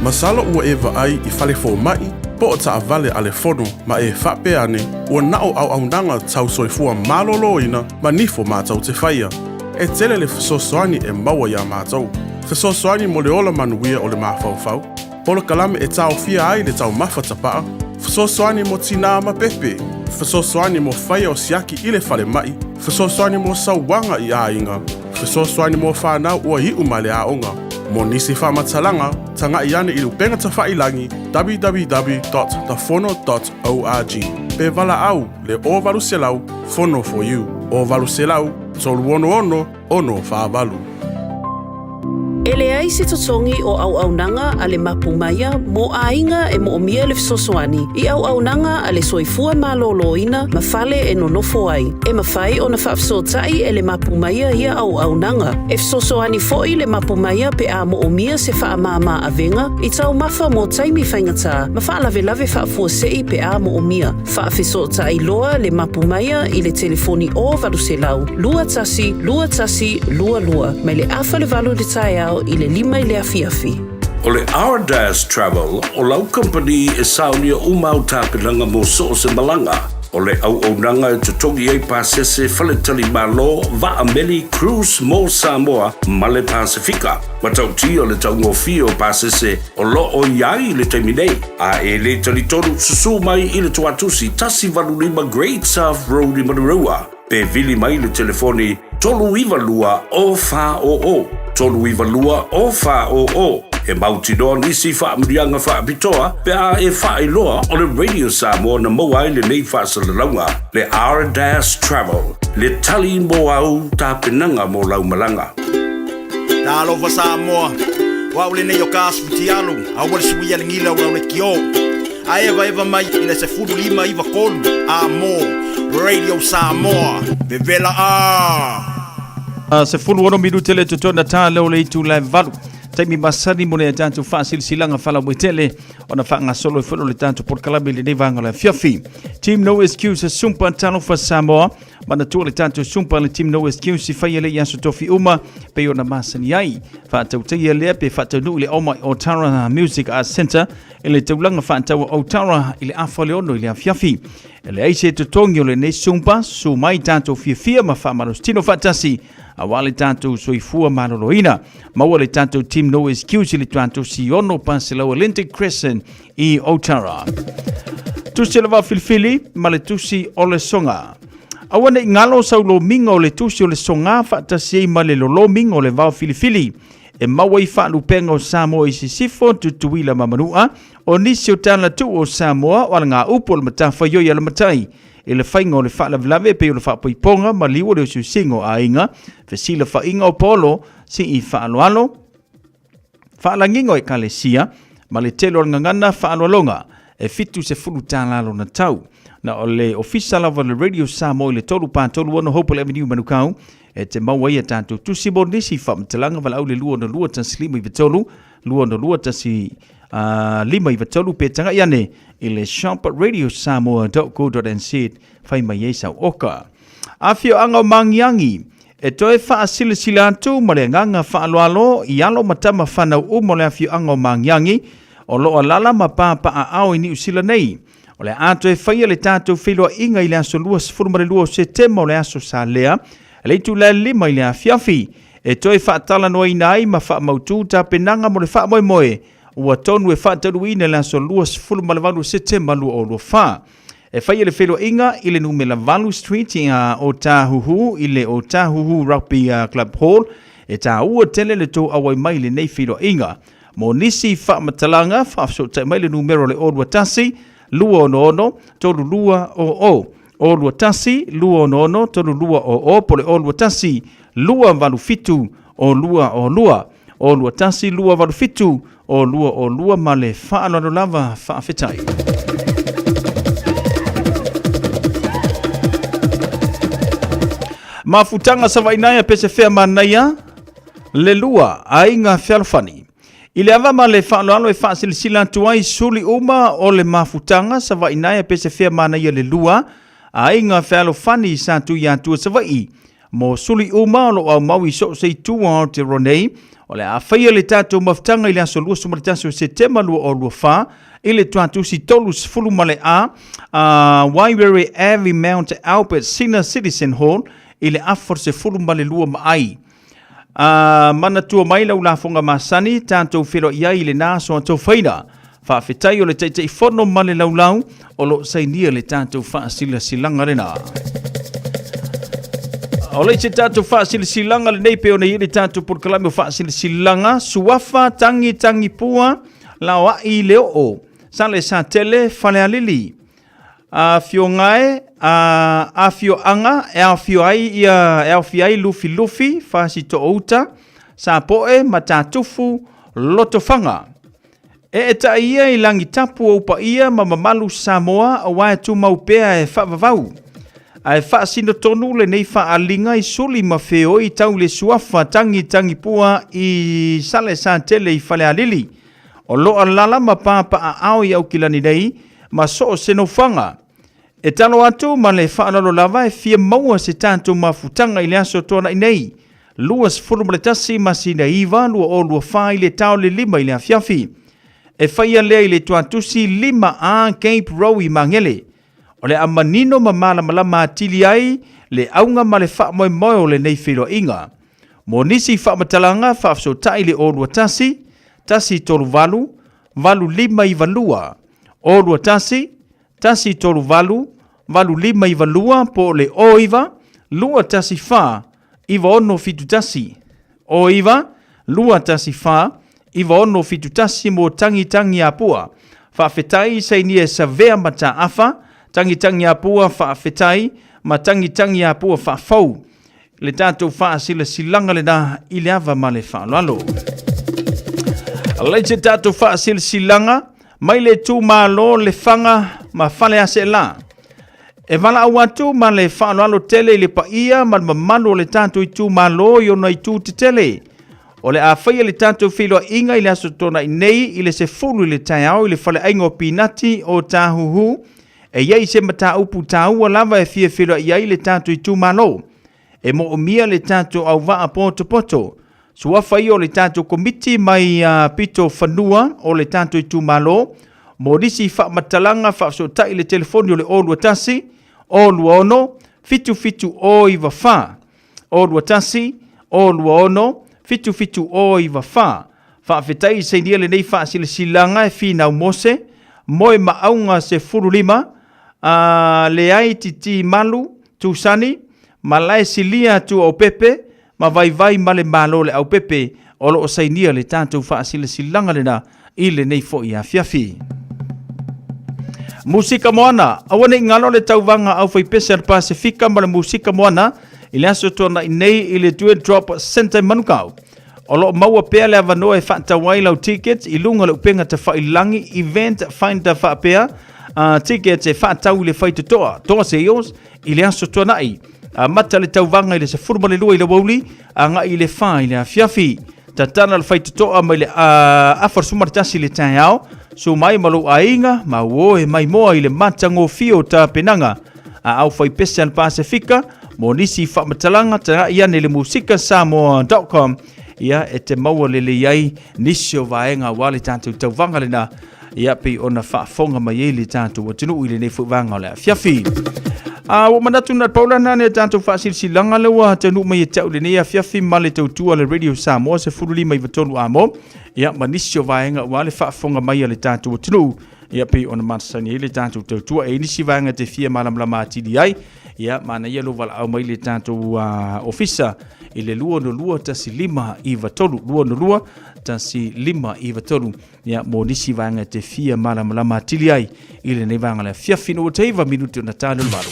Masala ua e vaai I fale fo mai, po o ta vale ale fono ma e whape ane, ua nao au nanga tau soifua malolo ina ma nifo mātau te whaia. E tele le fesosoani e maua ia mātau. Fesosoani mo le ola manuia o le mawhauwhau. Polo kalame e tau fia ai le tau mawhatapaa. Fesosoani mo tina ma pepe. Fesosoani mo whaia o siaki I le fale mai. Fesosoani mo sauwanga I a inga. Fesosoani mo whanau ua hiu ma le aonga. Mo nisi whamatalanga, tanga I ane I lupenga ta whailangi www.thefono.org. Pe vala au le o valu selau, fono for you. O valu selau, tolu ono whaavalu. Ele ai se totongi o au nanga ale mapumaya mo ainga e mo omia le fesosoani. I au nanga ale soifua maloloina mafale e nonofo ai. E mafai o na whaafsotai e le mapumaya ia au nanga. E fesosoani foi le mapumaya pe a mo omia se whaamama avenga. I tau mafa mo taimi whaingata. Ma lave whaafuasei pe a mo omia. Whaafesotai loa le mapumaya I le telefoni o valuselau. Lua tasi. Mai le afa le valu de tai I le lima I le afiafi. O le Ardas Travel, o lau company e saunia umau tāpilanga mo so se malanga. O le au nanga e tutongi ei pasese faletali malo va ameli cruise mo Samoa ma le Pasifika. Matau ti o le tau ngofio pasese o lo o iai le teiminei. A e le tali tonu susu mai I le tuatusi tasi valulima Great South Road I Manurua. Pe vili mai le telefoni tolu ivalua o fa o. Tolu ivalua o fa o. E mauti doa nisi wha mrianga wha pitoa, pe a e wha iloa o le Radio Samoa na moa I le nei wha salalaunga, le Ardas Travel, le tali mo au ta penanga mo laumalanga. Ta alofa Samoa, wau le nei o kāsputi alu, a wale sui alingila wau le kio. A eva mai I le se furu lima iwa kolu, a mo, Radio Samoa, bevela Se fulu ono minute le tutona tā leo le itu live valu. Taimi masani mo le tantu silanga fala moitele ona whanga solo I whelo le tantu porkalame le nevanga le fiafi. Team No Excuse sumpa tano fa Samoa. Mana tua le tantu sumpa le Team No Excuse whaia le yaso tofi uma pe ona masani ai. Whaatau teia lea pe whaatau nui le oma Otara Music Arts Center ele taulanga whaatau Otara ile afa le ono ile a fiafi. Ele aise tutongi o le ne sumpa su mai tantu fiafia ma whamarostino whaatasi. Awale tanto soifua maloloina. Maua le tanto Team No Excuse le tanto siono Pansela Atlantic Crescent I Otara. Tusi lava filfili ma le tusi o le songa. Awane ngalo saulo mingo le tusi o le songa fatasi ma le lolo mingo le vau filifili. E maua I whaalupenga o Samoa I sisifo tutuila mamanua o nisi o tana tu o Samoa o ngā upo le matafa yoi ala matai. E le whainga o le whaalavlave pe o le whaapoiponga ma liwa le o siusingo a inga fesila whainga o polo si I whaaloalo whaalangingo e kalesia ma le telo ngangana whaaloalonga e fitu se fulu tālalo na tau na o le official of the Radio Samoa le tolu pātolu ono Hopewell Avenue manukau e te maua ia tātou tusibo nisi whaamtalanga wala au le lua no lua tanslima I vitolu lua no lua tasi lima I vitolu pe tanga iane I le shop radiosamoa.co.nz whai mai e sau oka. Awhio anga mangiangi e toe wha silasila atu ma le nganga whaaloalo I alo matama whanau umo le awhio anga mangiangi o loa lala ma pāpaa au I ni usila nei. O le ato e whaia le tātou whiloa inga I le aso lua sifurumare lua setema o le aso sa lea le itu le lima I le awhiafi e toe whaatala noa inai ma wha mautu ta penanga mo le wha moe moe ua tonu e whaataru ina le aso lua sifurumare valu setema lua o lua wha. E whaia le whiloa inga I le numela Valu Street o Tāhuhu I le o Tāhuhu Rugby Club Hall e tā ua tele le tō awai mai le nei whiloa inga. Mo nisi whaamatalanga whaafsotai mai le numero le orua tasi lua ono tolu lua o olua tasi lua ono tolu lua o pole olua tasi lua valu fitu o lua olua tasi lua valu fitu o lua ma le whaano lava whaafetai. Mafutanga sa vainaia pese whea manaia le lua ainga whelfani. I le avama le whaaloalo e whaasilisila tuai suli uma o le mafutanga sa vainaia pese whea manaia le lua ainga whelfani sa tu ia tua sa vai. Mo suli uma o lo au maui so sei tua o te ronei O le a whaia le tātou mawhtanga i le aso lua sumaritasi o September lua o lua wha, i le tuatusi tolu sifulu male Wairere Abbey Mount Albert Senior Citizen Hall, i le afor sifulu male lua maai. Mana tua mai lau la fonga masani, tātou whiro ia i le nāso a tau whaina. Whaafetai o le teitei whono male lau o lo sainia le tātou whaasila silanga rena. O le te tātou whaasila silanga le neipe o nei le tātou porkalami o whaasila silanga, suafa tangi pua, lao a i leo o, sa le sa tele whale alili. Fio ngai, a fio anga, e fio ai lufi, whaasi to outa, sa poe ma tātufu loto whanga. E ta ia i langi tapu o pa ia ma mamalu Samoa o wae tu maupea e whavavau. Ai whaasino tonu le nei whaalinga i suli ma feo i tau le suafa tangi pua i sale sa tele i whale alili. O loa lala ma pāpa a au i au kilani nei ma so seno whanga. E talo atu ma le whaanalo lava e fia maua se tātou mafutanga i le aso tona i nei. Luas furumletasi ma sina iwa lua o lua whai le tau le lima i le afiafi. E whaia lea i le tuatusi lima a Cape Row i Mangele. O le amanino ma malama atili ai le aunga ma le wha moe o le nei whiro inga. Mo nisi wha matalanga whaafso tai le o lua tasi tolu valu lima i valua. O lua tasi tolu valu lima i valua po le oiva, lua tasi wha, iwa ono fitu tasi. Oiva, lua tasi wha, iwa ono fitu tasi mo tangi a pua. Whaafetai saini e sa vea mata afa, tangi a pua whaafetai, ma tangi a pua whaafau. Le tātou whaasila silanga le na ile ava ma le whaalalo. Leite tātou whaasila silanga, mai le tū malo le whanga ma whale ase la. E wala awatu ma le whaaloalo tele le pa ia ma mamalo le tātou i tū malo i ona i tū te tele. O le a whaia le tātou whiloa inga i le aso tona i nei i le se fulu i le tai au i le whale aingo pinati o tāhuhu. E iei se mata upu tāua lava e fia whiloa i le tātou i tū malo. E mo o mia le tātou au waa poto. Sua whai o le tātou komiti mai pito whanua o le tātou i tū malo. Mo risi wha matalanga wha so tai le telefoni o le olua tasi, olua ono, fitu o i wa wha. Olua tasi, olua ono, fitu o i wa wha. Wha whetai se nia le nei wha sila silanga e whina mose, moe maunga se furulima, le ai titi malu, tu sani, ma lai silia tu au pepe, ma vai male malo le au pepe, o lo o sainia le tātou wha sila silanga le na, i le nei fo i a fiafi. Musika moana, awane ngalo le tauwanga au fai pesa le Pasifika ma le musika moana, i le aso tona i nei i le Due Drop Center Manukau. O lo maua pea le avanoa e whata wailau tickets, i lunga le upenga te whailangi, event finder whapea, tickets e whatau le whai toa se ios, i le aso tona i. Mata le tauwanga i le se furma le lua i le wauli, nga i le wha i le afiafi. Tatana le whai toa mai le afar sumaritasi le tai au, so mai malo ainga, ma woe mai moa i le matango fio ta penanga. Au whai pesa le Pasifika, mo nisi whamatalanga ta ia ne le musikasamoa.com. Ia e te maua lele iai nisi o vaenga wale tātou tauwanga le na. Ia pe ona whaafonga mai e le tātou o tinu i le nei fuwanga o le afiafi. O manatu na paula nane tātou whaasilisilanga lewa tanu mai e tau le nei afiafi ma le tautua le Radio Samoa se furuli mai watonu amo. Ia ma nisi o vaenga wale whaafonga mai le tātou o tinu. Ia pe ona matasani le tātou tautua e nisi vaenga te fia malamlama atili ai. Ia mana ia lo wala au mai le tātou ofisa i le lua tasi lima i watolu. Lua tasi lima i watolu. Ia mo nisi vaenga te fia malamlama atili ai. I le nei vaenga le fiafino o teiva minuti o natale maru.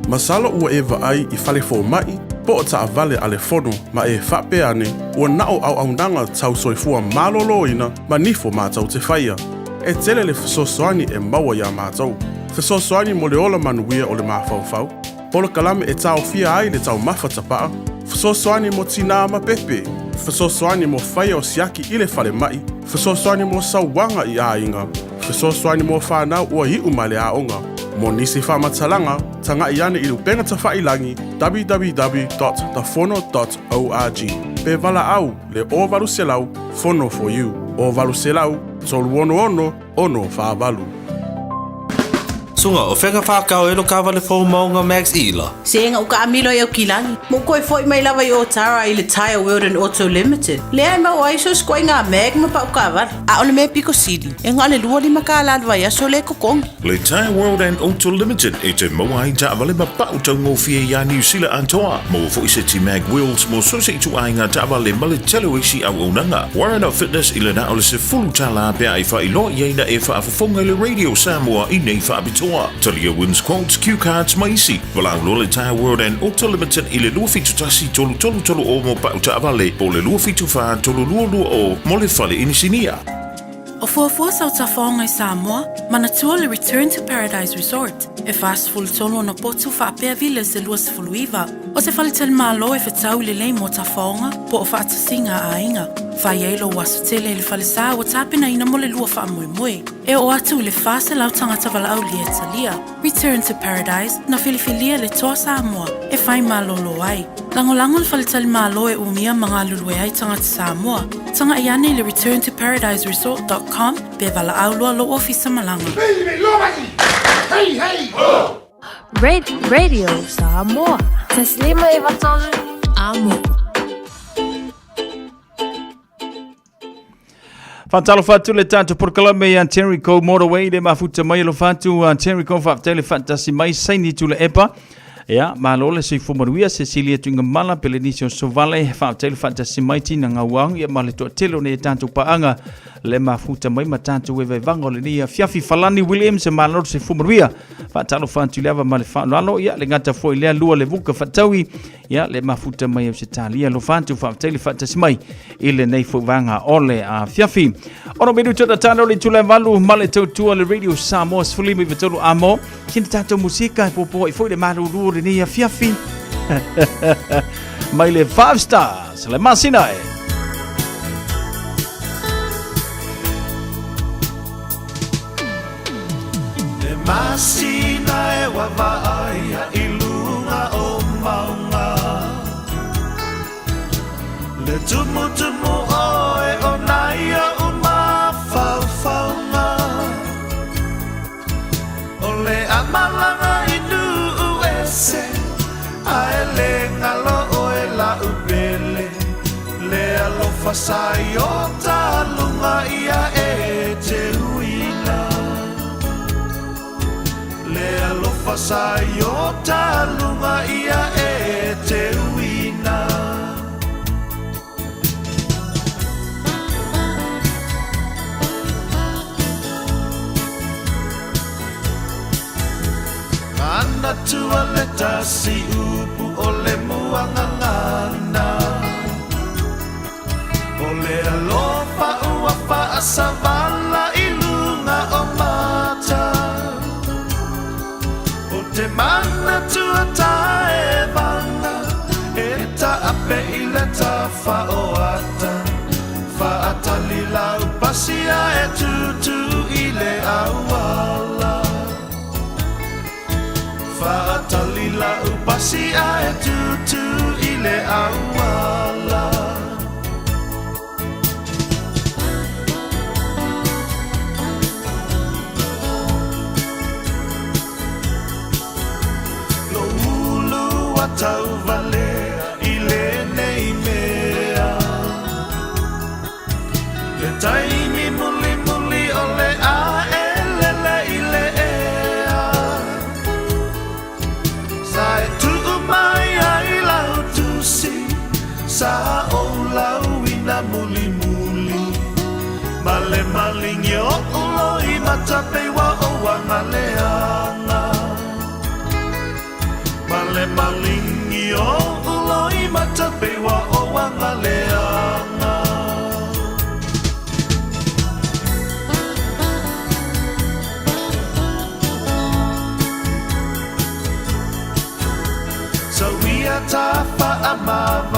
Masala ua e vaai i fale fo mai, po o taa vale ale fono ma e whape ane, ua nao au nanga tau soifua malolo ina ma nifo mātau te whaia. E tele le fesosoani e maua ia mātau. Fesosoani mo le ola manuia o le mawhauwhau. Polo kalame e tau fia ai le tau mawhatapaa, Fesoasoani mo tina ma pepe. Fesoasoani mo whaia o siaki i le whale mai. Fesoasoani mo sauwanga i ainga. Fesoasoani mo whanau ua hiu ma le aonga. Mo nisi whamatalanga, tanga i ane i lupenga ta whailangi www.tafono.org. Pe vala au le o valu selau, Fono for you. O valu selau, tolu ono whaavalu. Sunga, o whenga whakao e no ka wale fōu maunga Max Ila. Senga o ka amilo e au kilangi. Mo koe fōi mai lawa i o Tara i le Tire World and Auto Limited. Lea ma o aiso skoi ngā meg ma pa o ka wale. A ole me Pico City. E ngā le lua lima ka aladwa i aso le kokongi. Le Tire World and Auto Limited e te maua i ta wale ma pa o tau ngofia i a New Zealand antoa. Mo fo i se ti mag wheels mo so se tu ainga ta wale ma le telo isi au unanga. Warren Fitness i le na ole se fulu tala pia i wha i lo i eina e wha afafonga le Radio Samoa i nei wha abitua. Talia wins quotes, cue cards, maisi. Walau lo le Tire World and Auto Limited i le lua fitu tasi tolu o mo pa uta avale. Po le lua fitu wha tolu lua o mo le fale inisinia. O fuafua sau tafonga i Samoa, manatua le Return to Paradise Resort. E fast full tolu na potu whaapea vile se lua se fuluiva. O se fale tele malo e whetau le lei mo tafonga, po o whaatasinga a inga. Whai eilo wasu tele le fale saa o tapina ina mo le lua wha moe. E o atu le fase lau tangata wala au lia talia. Return to Paradise na filifilia le toa Samoa. E whai malolo ai. Langolango le fale tele malo e umia mga lulue ai tangata Samoa. Tanga iane le returntoparadiseresort.com be wala au lua lo ofisa malanga. Hey, hey! Oh. Radio Samoa. Taslima ivatolu amo. Fatalo fatu le tanto por Kalame and Terrico Motorway le mafuta mai lo fatu and Terrico fa tele fantasi mai saini tu le epa. Ya, malole se fumaruia Cecilia tunga mala Pelenicio Sovale fa tele fantasi mai tina ngawang ya male to telo ne tanto paanga le mafuta mai matanto we vango le nia fiafi falani Williams e malole se fumaruia fa talo fatu leva male fa lalo ya le ngata foi le lua le vuka fatawi ya le mafuta mai o Italia lo fatu fa tele fantasi mai ile nei fo vanga ole a fiafi ono bedu tota tano le tula valu male to le Radio Samoa fulimi vetolo amo kin tanto musika popo e foi le malu le nia fiafi mai le 5 stars le masinae le masinae wa vaia ilunga o maunga le tumu oe o naia o mawhauwhaunga o le amalanga se aele ngalo oe la ubele le alofa sayota lunga ia e te huina le alofa sayota lunga ia e te huina Ana tua le tasi upu o le muangangana o le alofa ua pa savala ilunga o mata o te mana tua tae vanga e ta ape i le ta fa o ata fa atali lau pasia e tutu i le awala Fatali la upasi a tutu ile awala Lo ulu watau vale ile nei mea Le taimi muli muli ole a elele ile Sa o lauina muli muli Male malingi o uloi matape wa o wangaleanga Male malingi o uloi matape wa o wangaleanga So we are tafa ama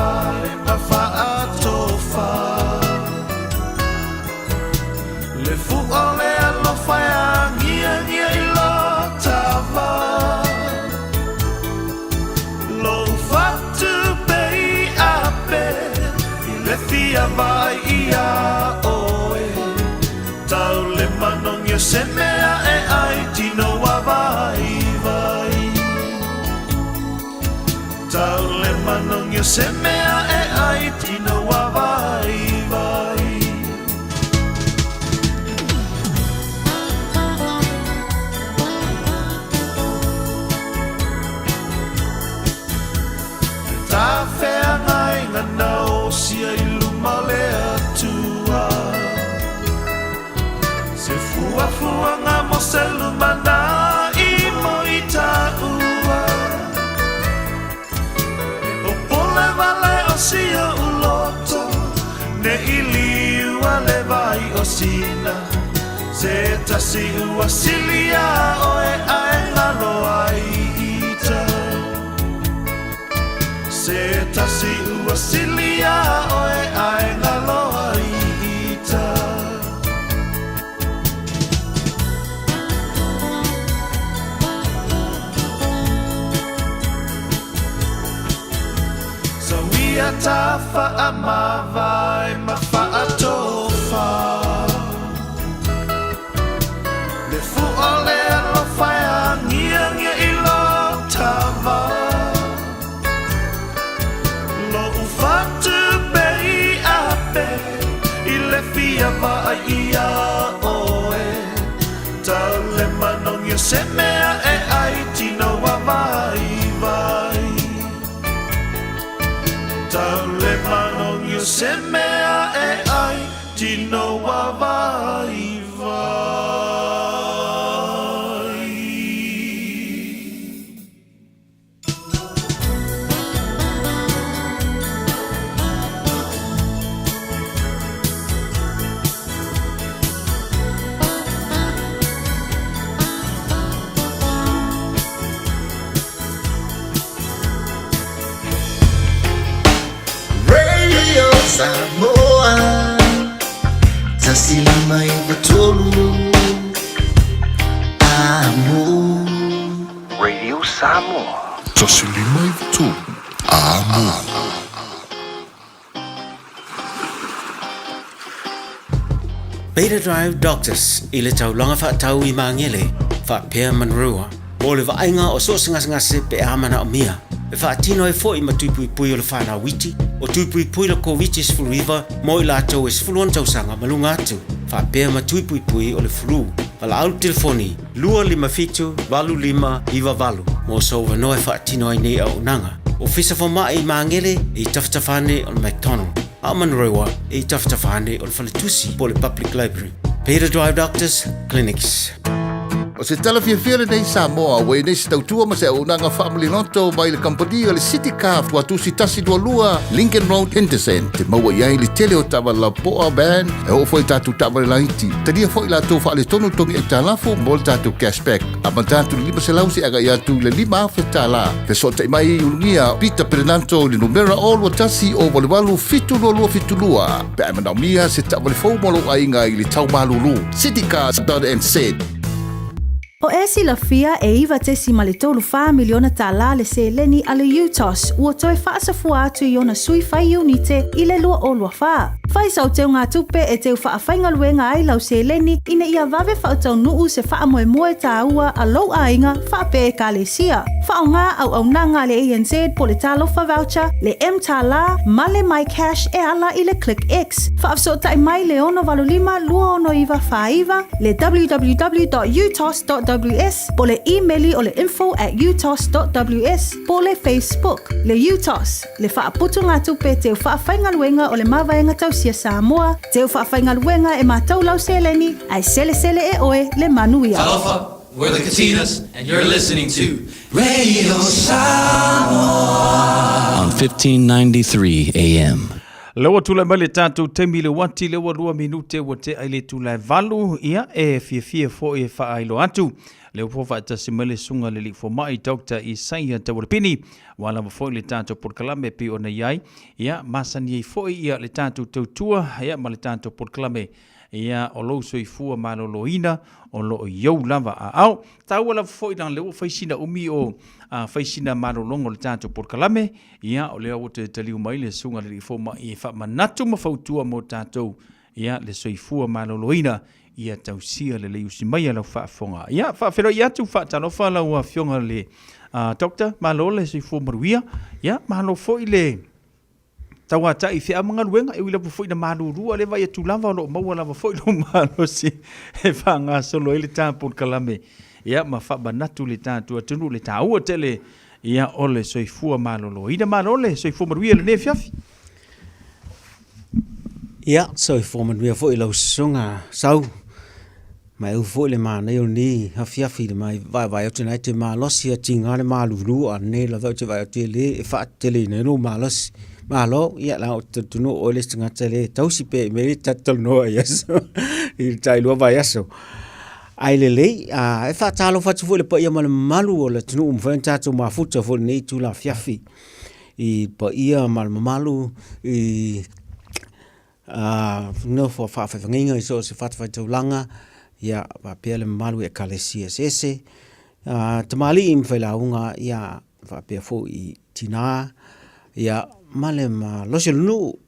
manongia se mea e ai tino wa vai vai. Tau le manongia se mea e ai tino wa vai vai. Ta whea ngai ngana o sia I luma le atua. Se fua fua ngā mo se luma nā I mo I ta ua. O pole wale o sia uloto, ne I liua le vai o sina. Se tasi ua silia o e ae ngalo ai ita. Se tasi ua silia o e ae ngalo ai ita. So ia ta wha mawai ma wha atofa. Le fu o le alo whai a ngia ngia I lo tawa. Fatu be I ape I le fia va ia oe. Tau le manongia se mea e ai tino wa vai vai. Tau le manongia se mea e ai tino wa vai vai. Samoa, tasilima ivatolu, amo. Radio Samoa. Tasilima ivatolu, amo. Beta Drive Doctors, I le taulanga whaatau I mangele, whaapea manrua, o le vainga o so ngase pe amana o mia. E whaatino e fo I matupui pui o le whana witi, o tupui pui la COVID Fluiva, mo I lātou e sfuluan tausanga malunga atu. Whaapea matupui pui o le flu. Wala au telefoni, 255-25 mo so wanoe whaatino ai nei au nanga. O fisa whama I mangele I taftafane o le McDonald. A manrewa I taftafane o le Whaletusi po le Public Library. Peter Drive Doctors Clinics. O se tala fiafia nei Samoa, wei nei se tautua ma se unanga family noto mai le company o le City Car watu si tasi dua lua Lincoln Road Henderson. Te maua iai le tele o tawa la poa band e o foi tatu tawa le laiti. Tadia foi la tau wha le tonu tongi e talafu mo le tatu cashback. A mantatu lima se lausi aga ia tu le lima afe tala. Fe so te mai ungia Peter Pernanto le numera o lua tasi o walewalu fitu lua fitu lua. Pe a manaumia se tawa le fau molo ainga I le tau malulu. citycars.nz. O esi la fia e iwa tesi ma le tolu wha miliona tala le se leni ale UTOS ua toe whaasafua atu I ona sui whai unite I le lua o lua wha. Whai sau teo ngā tupe e teo wha whainga luenga ai lau se leni ina ia vave wha tau nuu se wha moe moe tā ua a lau ainga wha pe e ka le sia. Wha o ngā au nanga le ANZ po le talofa voucher, le M tala, ma le My Cash e ala I le Click X. Wha afso tai mai le ono valulima lua ono iwa wha iwa, le www.utos.ws, po le e-maili o le info@utos.ws, po le Facebook, le UTOS, le wha aputu ngā tupe teo wha whainga luenga o le mawaenga tausia Samoa, teo wha whainga luenga e mātou lau seleni, ai sele e oe le manuia. Talofa, we're the Katinas, and you're listening to Radio Samoa on 1593 AM. Lewa tula male tātou temi le wati lewa 2 minute wa te aile tula valu ia e fia fo e whaailo atu. Leo pofa atasi mele sunga le li mai Dr. Isaiah Tawaripini wala mafo le tātou porkalame pi ona iai ia masani ei fo ia le tātou tautua ia ma le tātou porkalame ia o lo so I fua maloloina o lo iau lava a au tau la fo ina leo faisina umi o faisina malolongo le tātou porkalame ia o leo te taliu mai le sunga le fo mai fa manatu mafautua mo tātou ia le soifua maloloina ia tausia le usi mai lau whaafonga. Ia whaafero ia tu whaatalofa lau a fionga le Dr. Malo le soifua maruia. Ia malo foi le tawa ta i fia mga luenga e wila foi na malurua le vai tu lava lo maua lava foi lo malo si e whanga solo ele tāpon kalame. Ia ma whabanatu le tātua tunu le tāua tele ia ole soifua maloloina malo le soifua maruia le ne fiafi. Ia, soifua maruia foi lau sunga sau. Mai u foi le mana yo ni hafiafi le mai vai o tena te malosi a tinga le malulu a ne la vai te vai te le e fa tele ne no malos malo ia la tu no o le tinga tele tausi pe me tatal no yes il tai lo vai aso ai le e fa talo fa tu le pa ia malu o le tu fa tatu ma futa fo nei tu la fiafi I pa ia malu I no for fa nginga so se fa tu langa ia va pele malu e kalesia sese tamali im felaunga ia va pe fo I tina ia male ma loselu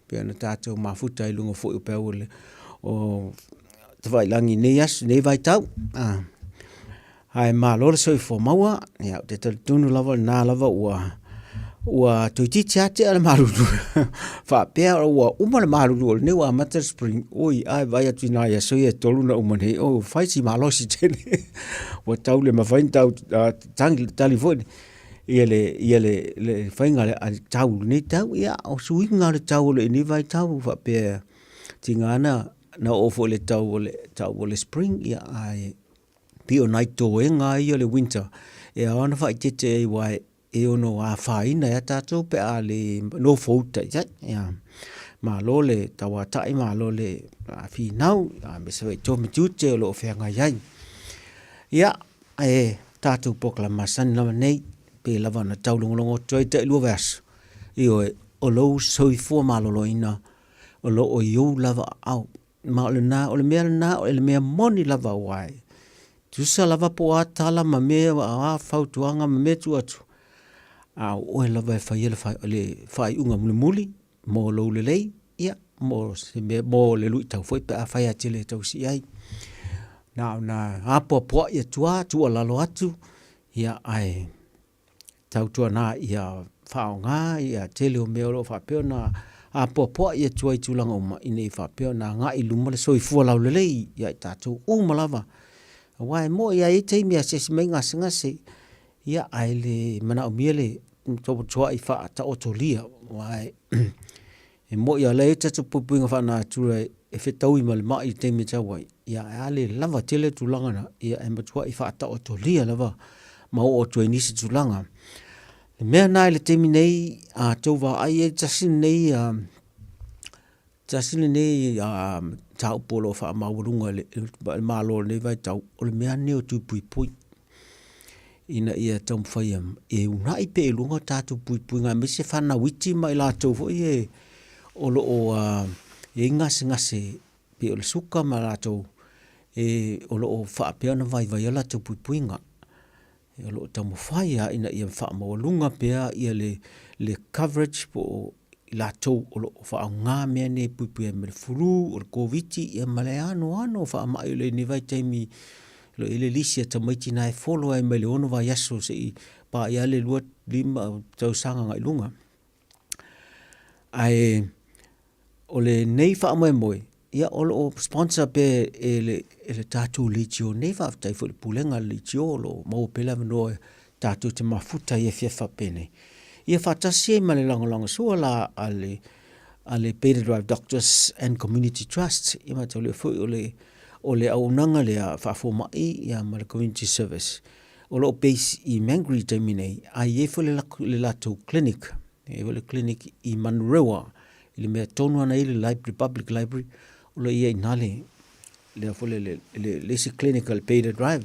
pe na tato mafuta I lunga fo pe o te vai langi ne vai tau ai ma lo so fo maua ia te tunu lava na lava ua tuiti ate ala marulu fa pe ua uma marulu ne ua Mater Spring oi ai vai atu na ia so ia tolu na umane o fai si malosi tene o tau le mafain tau tangi telefone ia le fainga le tau ni tau ia o suinga le tau le ni vai tau fa pe tingana na ofo le tau le spring ia ai pio night to enga ia le winter ia ona fa tete wai e ono a faina ya tatou pe ale no fouta ya ma lo le tawata I ma lo le fi nau me se to me tute lo fenga yai ya tatou proclamation la nei pe lava na taulongo toi te lu vers io o lo soifua maloloina o lo o yo lava au ma le na o le mea moni lava wai tu sa lava po atala ma me a fautuanga me tu atu o lava fai le fai unga muli mo lo le lei ia mo se me mo le lui tau foi pe a fai atele tau si ai na apo ia tua la lo atu ia ai tau tua na ia faonga ia tele o meo fa pe na apo ia tua I tulanga uma ine fa pe na nga I luma le soifua la le lei ia tatu malava wai mo ia I te mia se menga ngase ia ai le mana o miele to I fa ta otolia wai e mo ia le te pupuinga fa na tura e fetau I mal mai te me tawai ia ale lava tele tulanga na ia e matua I fa ta otolia lava ma o to inisi tulanga le mea na le te minei a tova ai e tasin nei tau polo fa maurunga le malo le vai tau o le mea neo tu pui ina ia tam faiam e una I pe lunga tatu pui nga me se fana witi mai la tau fo e o lo o e ngase pe o le suka ma la tau e o lo o fa pe na vai la tau pui nga e o lo tam faia ina ia fa mo lunga pe ia le coverage po la tau o lo fa nga me ne pui me furu o covid ia maleano fa mai le ni vai taimi lo ele lisia tamaiti nai follow ai me le ono vai aso se pa ia le lua lima tau sanga ngai lunga ai ole nei fa moi ia o sponsor pe ele tatu lichio nei fa tai fo pulenga lichio lo mo pela no tatu te mafuta ia fa pene ia fa tasi ma le longa so la ale Peter Drive Doctors and Community Trust ia ma tole fo ole au nanga le fa fo mai ia ma le community service o lo base I Mangri terminei ai e fo le lato clinic e le clinic I Manrewa le me tonu ana ile library public library o lo ia inale le fo le clinical Peter Drive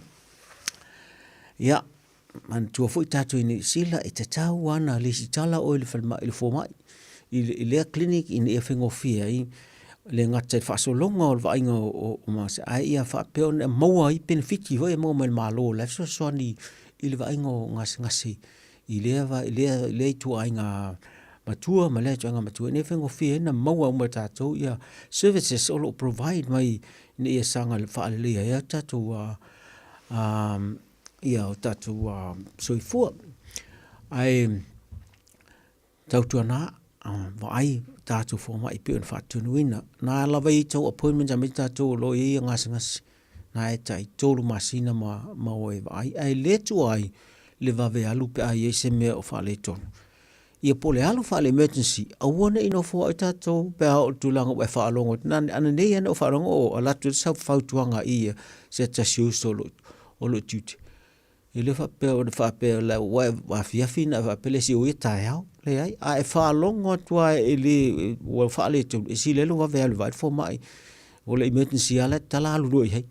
ia man tu fo tatu ni sila e tau ana le sitala o le fo mai le clinic in e fengofia I le ngata fa so longa o vainga o mas ai ia fa pe on mo ai benefiti ho mo malo la so ni il vainga ngasi I le tu ainga matua ma le tuanga matua ne fengo fie na maua uma tātou ia services o lo provide mai ni ia sanga le whaalelea ia tātou ia o tātou soifua ai tautua nā wa ai tātou fōma i pio na whātunuina nā lawa i tau appointment a me tātou lo i ngasi nā e tai tōru masina ma oe wa ai le tu ai le vave alu pe ai e se mea o whaale tonu. Ia pole alu whaale emergency, awana ino fua i tātou pe hao tūlanga o e whaalongo. Ana nei ana o whaalongo o alatu sau whautuanga i se tasius o lo tuti. I le whapea o le whapea la wa fiafina whapele si o i tai hao. Le ai, a e whaalongo atua e le whaale tonu. E si lelo vave alu vai fo mai. O le emergency ala tala alu roi hei.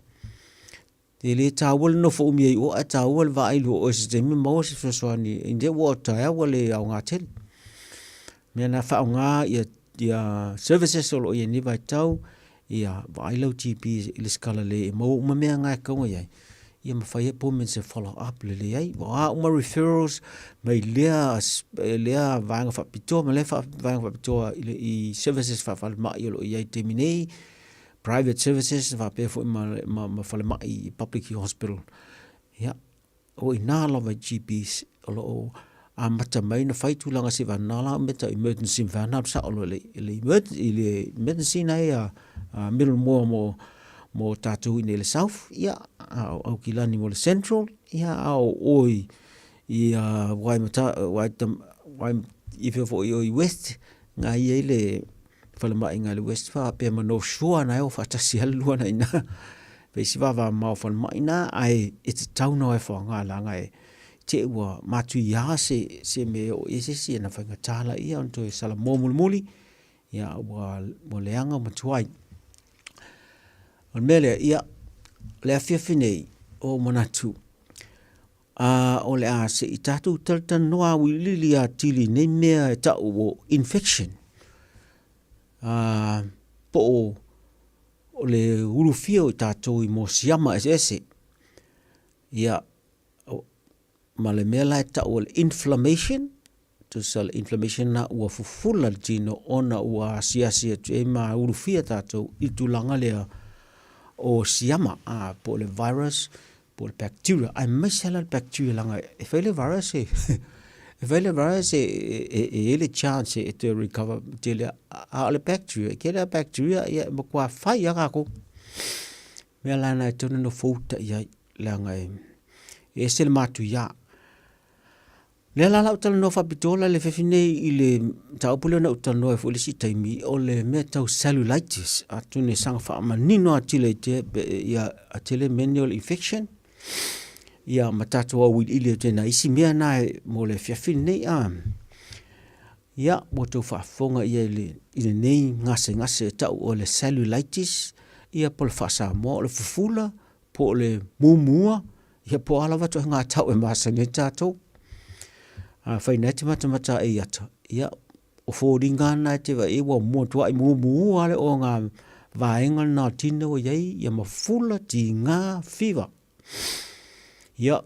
Te le tāwal no fo umi o a tāwal va ailu o se te mi mau se whaswani inde o taia wale au ngā tele. Mea na whao ngā ia services o lo ia ni vai tau ia va ailau GP i le skala le e mau umamea ngā kaunga iai. Ia mawhai e pōmen se follow up le le iai. Wa uma referrals mai lea vanga whapitoa ma le vanga whapitoa i services whawhal mai o lo iai te minei. Private services va pe fo ma fale mai public hospital ya o ina la va GPs o a mata mai na fai tu langa se va nala meta emergency va na sa o le emergency na ya middle mo tatu in le south ya au kilani mo le central ya au oi ya wai mata wai if for i west nga ile fala mai ngale west fa pe mano shua na o fa tasi halua na ina pe si va ma fa mai na ai it's town no fa nga la nga e te wa matu ya se me o ese si na fa tala ia onto sala momulmuli ya wa moleanga matuai on mele ia le afia fine o monatu o le a se itatu taltan noa wilili a tili ne mea ta o infection po o le urufia o tātou i mo siama ese ia ma le mea lai ta o le inflammation to sal inflammation na ua fufula tino ona ua siasia tu e ma urufia tātou i tulanga lea o siama po le virus po le bacteria ai mai sala le bacteria langa e whaile virus Vele virus ele chance to recover till all bacteria. Kela bacteria ya kwa fai ya ko. Me la na to no futa ya la ngai. E sel matu ya. Le la tal no fa bitola le fefine ile taupule na utal no fo le sitaimi o le metal cellulitis atune sang fa manino atile te ya atile manual infection. Ia matatu au ile tena isi mea na mo le fiafini nei ia mo tau whaafonga ia ile nei ngase tau o le cellulitis ia po le whaasa mo o le fufula po le mumua ia po ala watu ngā tau e maasa nei tātou whaina te matamata e ata ia o fōringa na te wa ewa mua tua i mumua ale o ngā vaenga nā tina o iei ia mafula ti ngā fiwa ia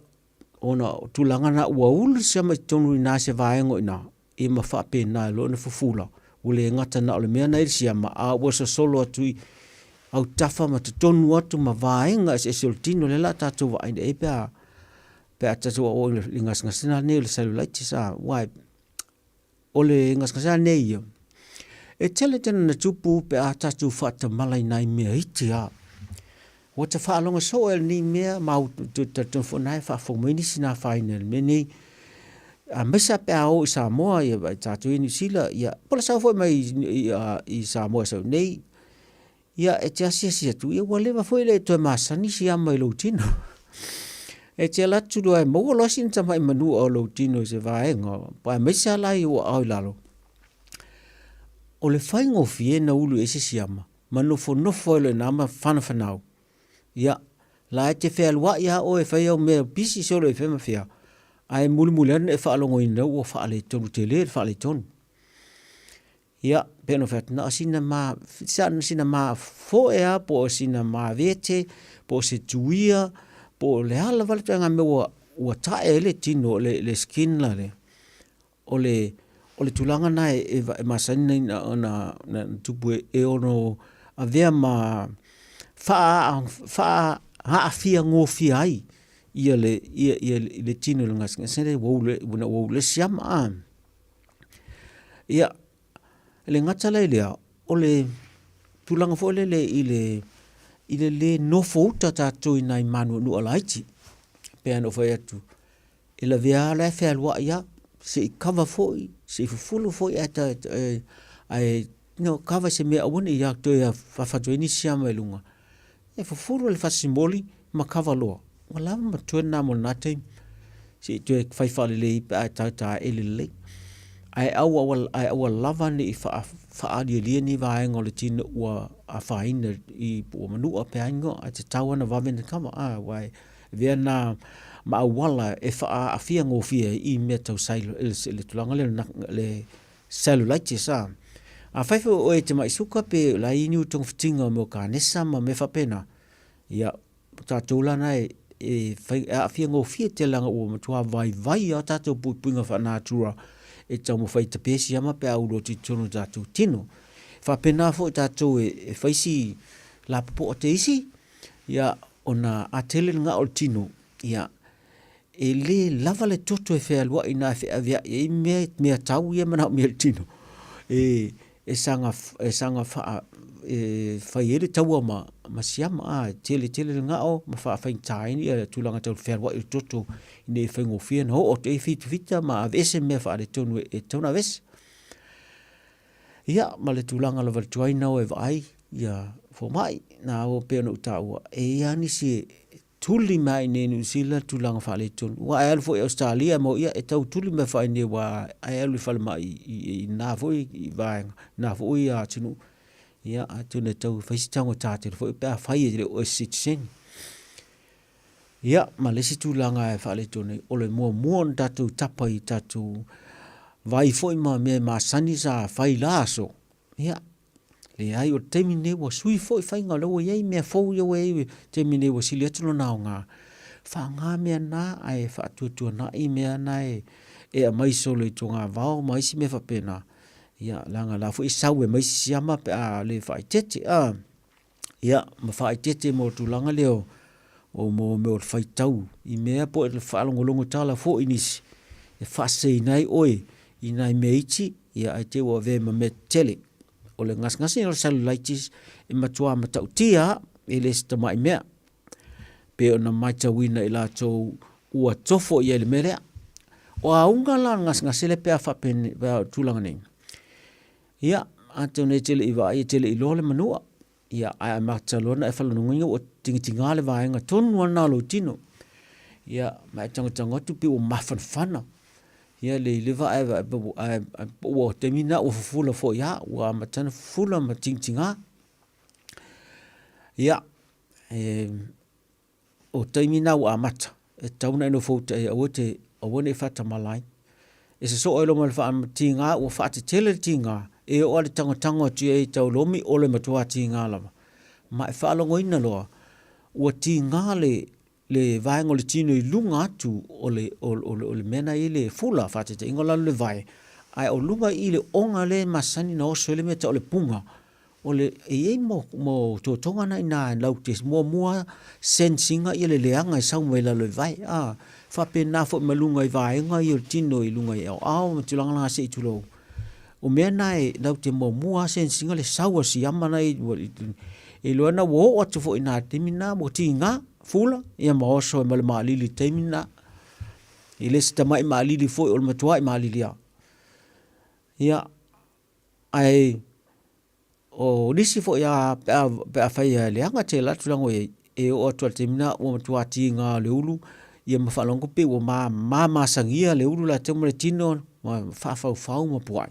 ona tulanga na ua ulu se mai tonu ina se vaengo ina e mawhape na lo na fufula ule ngata na ole mea nairi si ama a wasa solo atu au tafa ma tonu atu ma vaenga se soltino le la tatu wa aina e pea tatu o ingas ngasina ne le cellulitis wai ole ingas ngasina ne ia e tele tena na tupu pea tatu fata malai nai mea iti o te whaalonga so el ni mea mau tu whanai whaafongmeni sina whainel meni a mesa pe au i Samoa ia tātou i New Zealand ia pola sau fwoi mai i Samoa sau nei ia e te asia tu ia walewa fwoi le toi masani si ama i Lautino e te alatu doa e maua losin tamai manu o Lautino se vaenga pa mesa lai o au lalo o le whaingo fie na ulu e se si ama manofo nofo le nama whanau ia la te fe alwa ia o e fai au me bisi solo e fema fia ai mulmulan e faalongo ina o faale tonu tele faale tonu ia peno fet na sina ma fo e po sina ma vete po se tuia po le ala valtanga me o ta ele tino le skin la le o o le tulanga na e masani na tupu e ono a vea ma faa haafia ngofia ai ia le tino le ngasngasere wou le siama ia le ngata lea o le tulanga fo le le nofo uta tātou i nai manu nu alaiti pēa no whai atu e la vea la whea lua ia se i kawa foi se i fufulu foi ai no kawa se mea awane i akto ia whawhatoeni siama e lunga e fufulu le whasimboli ma kawa loa wala ma tuena mo nate si tu e whaiwhale le ipa a tauta e le ai awa lava ni i whaari lia ni vaenga o le tino ua a whaina i pua manua pe aingo a te tawana wawena kama wai vea na ma awala e wha a fia ngofia i mea tau sailo le tulanga le cellulitis a whaifa o e te maisuka pe la ini utong fitinga mo ka nesa ma me whapena ia tātou lana e a fia ngofia te langa ua matua vai a tātou puinga whanātura e tau mo whai tapesi ama pe auro ti tono tātou tino. Whapena fo tātou e whaisi la popo o te isi, ia ona atele nga o tino, ia e le lava le toto e whea lua ina e whea vea, e mea tau ia mana o mea tino. E sanga wha, whai ere taua ma siama, tele nga o, ma wha whain taini, tūlanga tau whea lua i toto, ne whai ngofia na ho, o te fita ma a vese mea wha ale tonu e tauna vese. Ia, ma le tūlanga lava tuai nao e vai, ia, fo mai, na o pēna utaua, e ani si tuli mai ne New Zealand tūlanga wha ale tonu. Wa e alfo e Australia, mo ia e tau tuli mai wha ne wa e alu whale mai i nā foi i vaenga, nā foi a tunu. Ia, a tunu e tau whaisitango tātere, foi pēa whai e o citizen. Ia, ma lesi tūlanga e wha ale tonu, ole mua tātou tapa i tātou vai foi ma me ma sani sa fai laso ia le ai o temine wa sui foi fai nga lo ye me fo yo we temine wa sili atu na nga fa nga me na ai fa tu na i me na e mai solo to nga va mai si me fa pena ia langa la foi sa we mai si ama pe a le fa tete ia ma fa tete mo tu langa leo o mo me o fai tau i me po le fa longo tala fo inis e fa sei nai oi ina i meichi, ia ai te ua ve ma me tele. O le ngasngasi o cellulitis, e matua matau tia, e le sita mai mea. Pe o na maita wina i la tau ua tofo i ele melea. O a unga la ngasngasi le pea whapene, pea tūlanga nei. Ia, atau nei tele i vai, tele i lole manua. Ia, ai mata lona e whalanunga o tingitinga le vaenga tonu ana lo tino. Ia, mai tangotu pe o mawhanwhana. Ia le leva o temina o fufula fo ia ua matana fufula ma tingtinga ia o temina ua mata e tauna ino fouta e awote awane fata malai e se so elo mal fa tinga ua fata tele tinga e o ale tango tu e tau lomi ole matua tinga lama ma e fa longo ina loa ua tinga le vaenga le tino i lunga atu o le mena i le fula whatete ingo lalu le vai. Ai o lunga i le onga le masani na oso le meta o le punga. O le e mo tōtonga na ina lautes mua sensinga i le leanga i sau mai lalu le vai. Whape na fo malunga i vaenga i o tino i lunga i au matulanga nga se i tulo. O mea na e laute mua sensinga le saua si amana i loana wo atu fo ina temina mo tinga fula ia maoso e male maalili teimina i lesi tamai maalili foi o le matua i maalili a ia ai o nisi fo ia pea whai leanga te latu lango e o atua teimina o matua tinga le ulu ia mawhalongo pe o masangia le ulu la temo le tino ma whawhau ma puai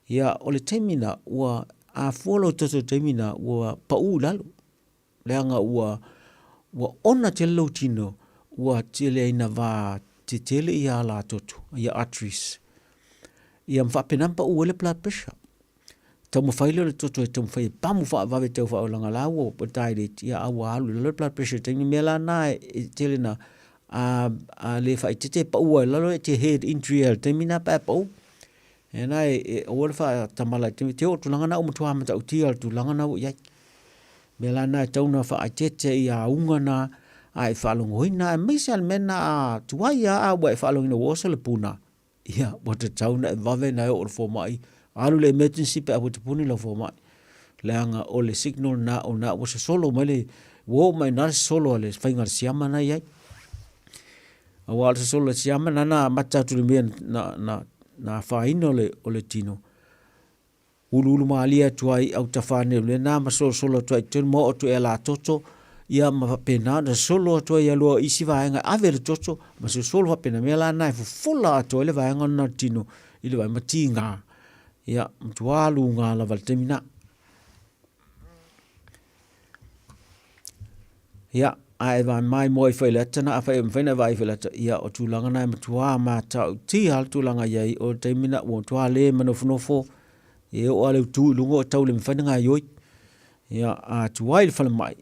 ia o le teimina ua a fuolo toto teimina ua pau lalu leanga ua ona te lau tino ua tele ina va te tele i a la toto, i a arteries. Ia mwhapenampa ua le blood pressure. Tau mwhaile le toto e tau mwhaile pamu whaave tau whaolanga lau o pataire ia awa alu le blood pressure. Tengi mela na e tele na a le whaitete pa ua lalo e te head injury al temina pa pau. E nai e o le fa tamala te o tulanga na o mutua mata uti al tulanga na o ia. Mela na tauna fa atete ia unga na ai fa longoina e misal mena a tuaia a wa fa longoina o so le puna. Ia wa te tauna e vave na o fo mai. Alu le emergency pe apu te puni lo fo mai. Leanga o le signal na o na o se solo mai le wo mai na solo le fainga siama na ia. A wa se solo siama na mata tu le na faina o le tino. Ulu maalia tuai au tafane le na masolo tuai tun mo o tu e la toto ia ma pena na solo tuai ia lo isi vaenga ave le toto ma se solo pena mela na fu fula to le vaenga na tino ile vai matinga ia tualu nga la valtemina ia ai va mai moi foi letana afa em fena vai felata ia o tulanga na matua ma ta ti hal tulanga ia o temina o tuale manofnofo e o ale tu lungo tau le mfananga yoi ya a tuai le falmai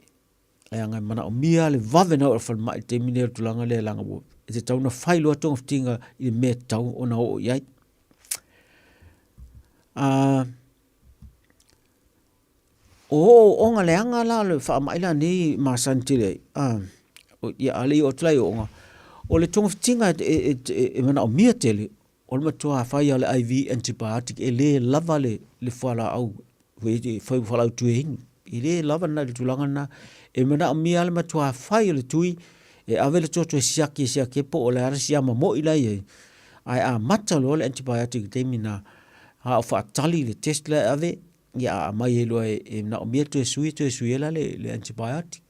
e anga mana o mia le vavena o falmai te mine tulanga le langa bo e tau na failo tong ftinga i me tau ona o yai o nga le anga la le fa mai la ni ma santile ya ale o tlai o le tong ftinga e mana o mia tele o le matua fai ale IV antibiotic e le lava le fala au fai fala au tuing e le lava na le tulanga na e mana o mia le matua fai le tui e ave le toto e siaki po o le arsia mo ila ye ai a mata lo le antibiotic te mina ha o fa tali le test le ave ya mai lo e na o mia to sui la le antibiotic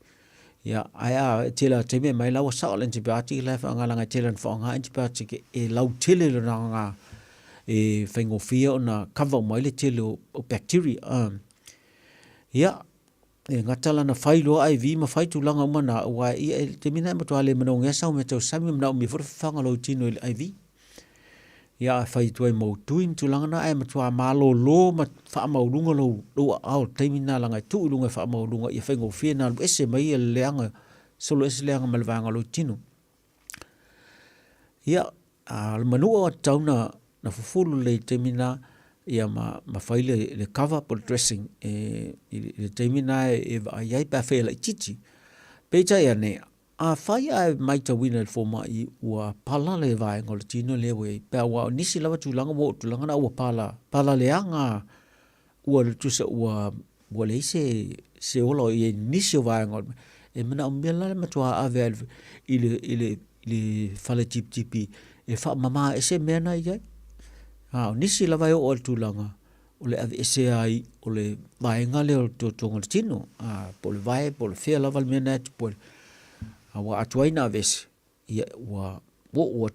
ya ai tela teme mai la sa le antibiotic la fa ngala nga tela fa nga antibiotic e lau tele le nga e fengofia na cover mai le tele o bacteria ya e ngatala na failo IV ma faitu langa mana wa e temina mo to ale mo nga sa mo to sami na mi for fa nga lo tino IV ya faitu e mo tuin tu langa na ai mo to malo lo ma fa ma lunga lo au temina langa tu lunga fa ma lunga e fengofia na ese mai le anga solo ese le anga malvanga lo tino ya al manu o tauna na fufulu le temina ia ma faile le cover por dressing le temina e ai pa fe la chichi pecha ia ne a fai ai mai ta wina fo mai wa pala le vai ngol tino le we pa wa nisi lava tulanga mo tulanga na wa pala le anga wa tu se wa le se olo e nisi vai ngol e mana o mela ma tua ave ile fale tipi e fa mama ese mena ia nisi lava o tulanga o le ave ese ai o le vai ngale o ngol tino po le vai po le fe lava mena po wa atuaina ves ia wa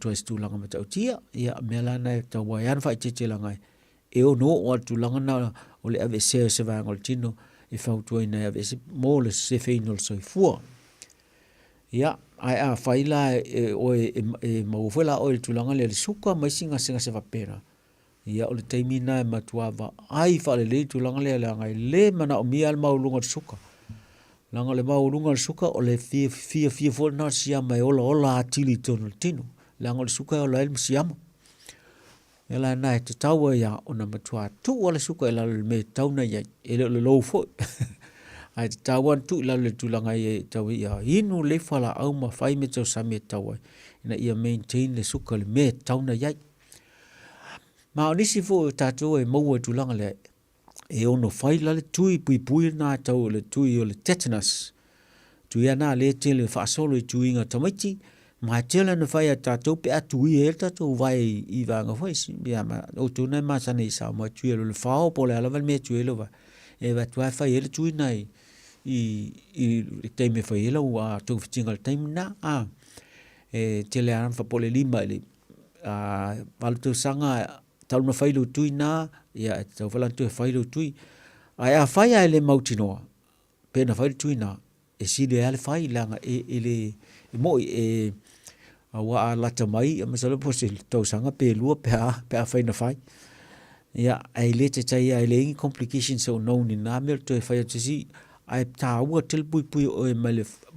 tuas tulanga mata utia ia mela na ta wa yan fa tete langa e o no o tulanga na o le ave se va ngol tino e fa tuaina ave se mo le se feinol so fu ia ai a faila e mo fela o tulanga le suka mai singa se va pera ia o le taimina e matuava ai fa le tulanga le langa le mana o mia al maulunga suka langa le maulunga suka o le fia fo na sia mai ola atili tono tino langa le suka o la el siama ela na te taua ia ona matua tu o le suka ela le me tauna ia ele le lo fo ai te taua tu la le tulanga ia tau ia inu le fala au ma fai me tau same taua ina ia maintain le suka le me tauna ia ma onisi fo tatou e maua tulanga le e ono fai la le tui pui na tau le tui o le tetanus tui ana le tele fa solo tui nga tamaiti ma tele na fai tatou pe atui e tatou vai i vanga foi bia ma o tu na ma sana isa ma tui le fa po le ala me tui le va e va tu fai le tui nai i te me fai le wa tu fitinga time na e tele an fa po le lima le valtu sanga tau na fai lu tui na ia tau fala tu fai lu tui ai a fai ai le mautinoa pe na fai tui na e si le ale fai langa ele mo wa la tamai ma sala posil tau sanga pe lu pe a fai na fai ia ai le te tai ai le complications so no ni na mer tu fai tu si ai ta wa tel pui o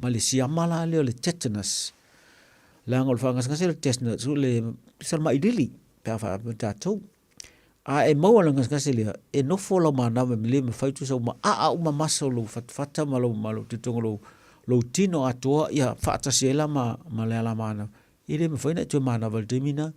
Malaysia mala le tetanus langa o fanga ngase tetanus le salma idili pe fa tatou e maua la ngasngasi lea e nofo la mana me le me faitu sa uma a uma masa lo fata malo te tongo lo tino atoa ia fata siela ma le ala mana ile me faina tu mana val temina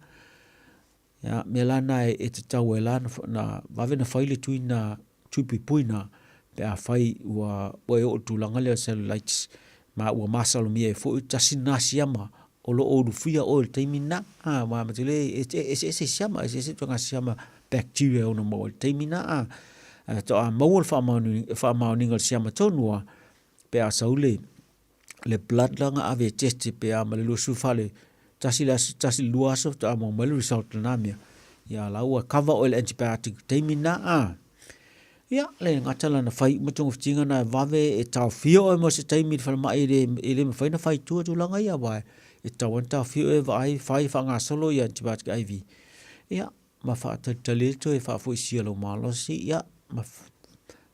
ya me lana e te tau e lana na vave na faile tuina tupi puina pe a fai ua o tulanga le cellulitis ma ua masa lo mie fo tasina siama o lo o fia o temina ma matele e siama e tonga siama bacteria o no mo temina to a mo fa ma ningal siama tonua pe a saule le blood langa ave test pe a malelu sufale tasi luaso to a mo mal result na mia ya laua cover oil antibiotic temina ya le ngatala na fai mutong fitinga na vave e tau fio o mo se taimi fa ma ele me faina fai tu langa ia vai e tau anta fio e vai fai fa nga solo ya antibiotic IV ya ma fa tale to e fa fo sielo malo si ya ma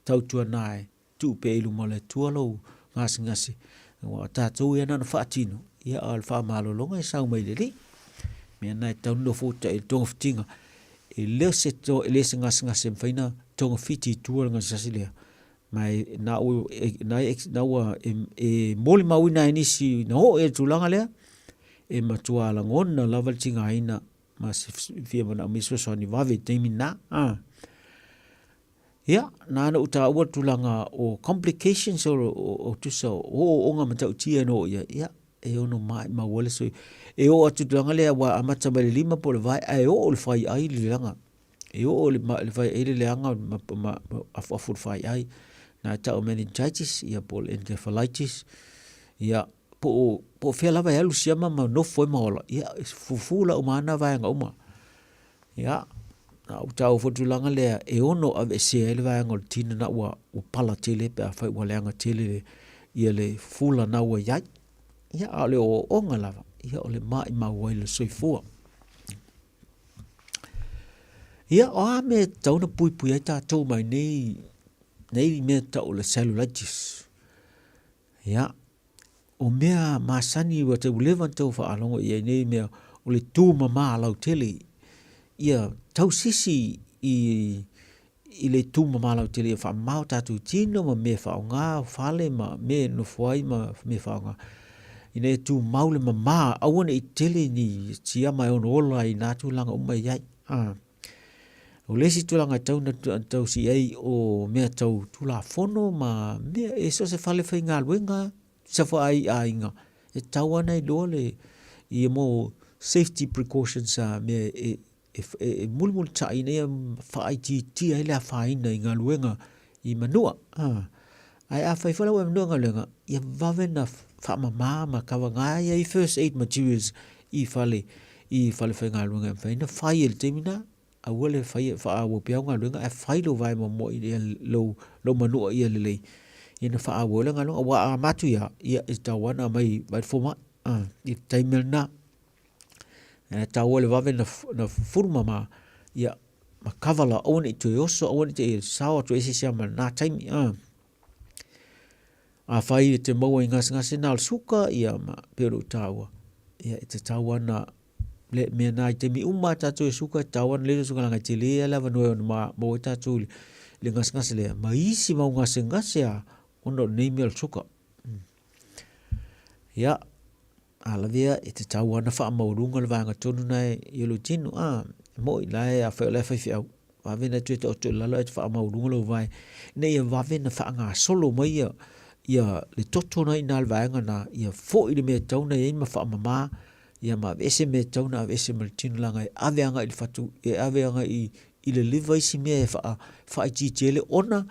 tau tu nai tu pe lu mo le tu lo ngasi wa ta tu ya na fa tino ya al fa malo longa sa mai le me na tau no fo te tong fitinga e le se to le ngasi faina tonga fiti tua nga sasilia mai na moli mawina inisi no e tulanga lea e matua la ngona lava tinga ina ma se fia mana miso so ni vave temina ya na na uta ua tulanga o complications o tusa o nga mata utia no ya e ono mai ma wole so e o atu tulanga lea wa amata bali lima por vai ai o fai ai langa e o le vai ele le anga ma afu fai ai na ta meningitis ia pol encephalitis ia po fela vai alu siama ma no foi mola ia fufula o mana vai nga uma ia na uta o fotulanga le e ono ave se ele vai nga tina na wa o pala tele pe fai wa lenga tele ia le fula na wa ia ale o onga lava ia ole mai ma wa le soifua ia o me tauna pui ai tātou mai nei me tau le cellulitis. Ia, o mea masani wa te ulevan tau wha alongo ia nei mea o le tū mama lau tele. Ia, tau sisi i le tū mama lau tele wha mau tātou tino ma me wha o ngā whale ma me no fuai ma me wha o ngā. I nei tū maule mama awane i tele ni tia mai ono ola i nātu langa umai iai. O lesi tulanga tau na tau si ei o mea tau tula fono ma mea e so se fale fai ngā luenga sa fa ai a inga. E tau ana i loa le i mo safety precautions a mea e mulmul ta ina ia fai ti ai lea fai ina i ngā luenga i manua. Ai a fai fala wa manua ngā luenga ia vave na fa mama ma kawa ngā i first aid materials i fale fai ngā luenga fai na fai el temina awale fai fa awo pia nga lunga e fai lo vai mo i lo manu ia le ina fa awo nga lo wa matu ia tawana mai vai foma i taimel na tawole vave na furma ma ia ma kavala oni to yoso oni te sawa to esi sia na taimi a fai te mo ngas na suka ia ma pero tawa ia te tawana le me na te mi umma tatu suka tawan le suka langa tele la vano ma mo tatu le ngas le ma isi ma ngas ya ono neimel suka ya ala via te tawan fa ma urunga le vanga tonu nai yelo tinu mo lai a fa le fa fi va vena tu to la la fa ma urunga lo vai ne ya va vena fa nga solo mai ya le toto nai nal vanga na ya fo i me tau nei ma fa mama ia ma vese me tauna vese me tinu langa ave anga i fatu ave anga i le liva isi me fa i tele ona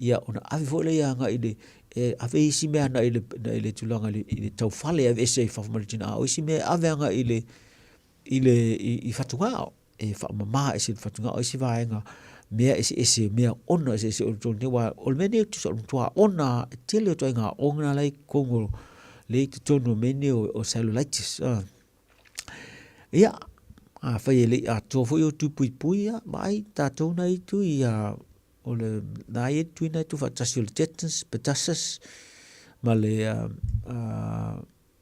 ia ona ave vole anga i le ave isi me ana i le tulanga i le tau fale ave ese i fa martina o isi me ave anga i le fatu ngao fa mama isi fatu ngao isi vaenga mea ese mea ona ese o tone wa olmene tu so tua ona tele to nga ona lai kongo le tono mene o cellulitis ia a fai ele a tofo yo tu pui mai ta tona i tu ia o le nai tu na tu fatasio tetanus pertussis ma le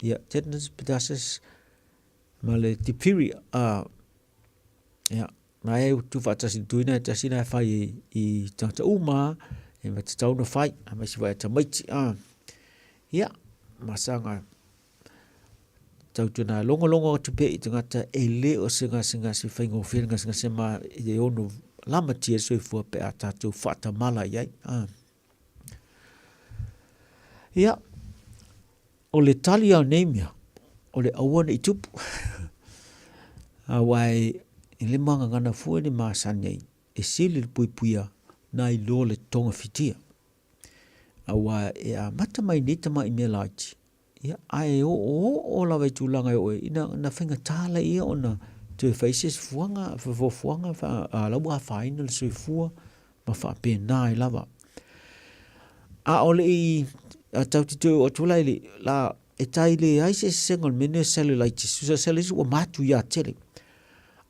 ia tetanus pertussis ma le diphtheria ia mai tu fa tasi tuina tasi na fai I tata uma e ma tau na fai a mai si vai tamaiti ia masanga tau tuna longo tupe I tangata e le o singa si whaingo whiringa singa se ma I ono lama tia soifua pe a tātou whata mala iai. Ia, o le tali au neimia, o le awana I tupu. Awai, I le manga ngana fua ni maasanyai, e sili le puipuia na I lo le tonga fitia. Awai, e a mata mai nita mai mea laiti. Ia, ai o lawa I tūlanga oe, ina whinga tāla ia o na te faces fuanga, fuanga, a lawa a whaina le sui fua, ma wha pēnā I lava. A ole I a tau te tau o tula ili, la e tai le aise sengol mene cellulitis, susa cellulitis o matu ia tele.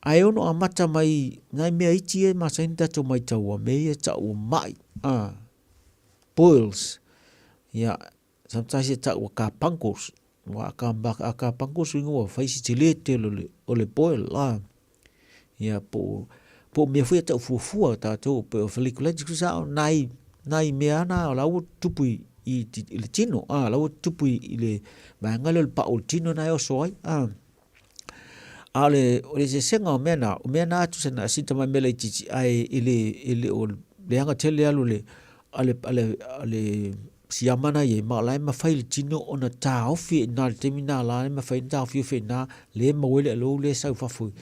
Ai ono a mata mai, ngai mea iti e masaini tato mai taua, mea tau mai, boils, ia, sometimes e tau ka pankos, wa ka pankos ingo wa faisi te le te o le boil, ia po mea fuia tau fuafua tato, pe o folliculitis kusa nai mea na o lau tupui I le tino, lau tupui I le maangale o le pa o le tino na e o soai, ale o le se senga o mea na atu sana asita mai mele titi ai ile o leanga tele alu le ale siamana ye ma lai ma fai le tino ona ta ofi na le temina la ma fai ta ofi fe na le ma wele lo le sa fafu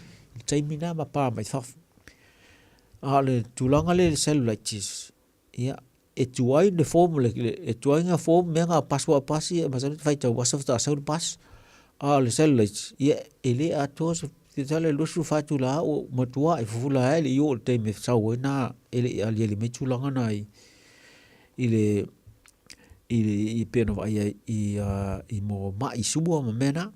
temina ma pa mai fafu ale tulanga le cellulitis ia e tuai le formula e tuai nga form me nga paswa pasi ma sa fai ta wasa ta sa pas le cellulitis ia ele atos te tale lo su fatu la o matua e fula ele yo te me sa na ele ali me tulanga nai ile I peno vai I mo mai subo ma mena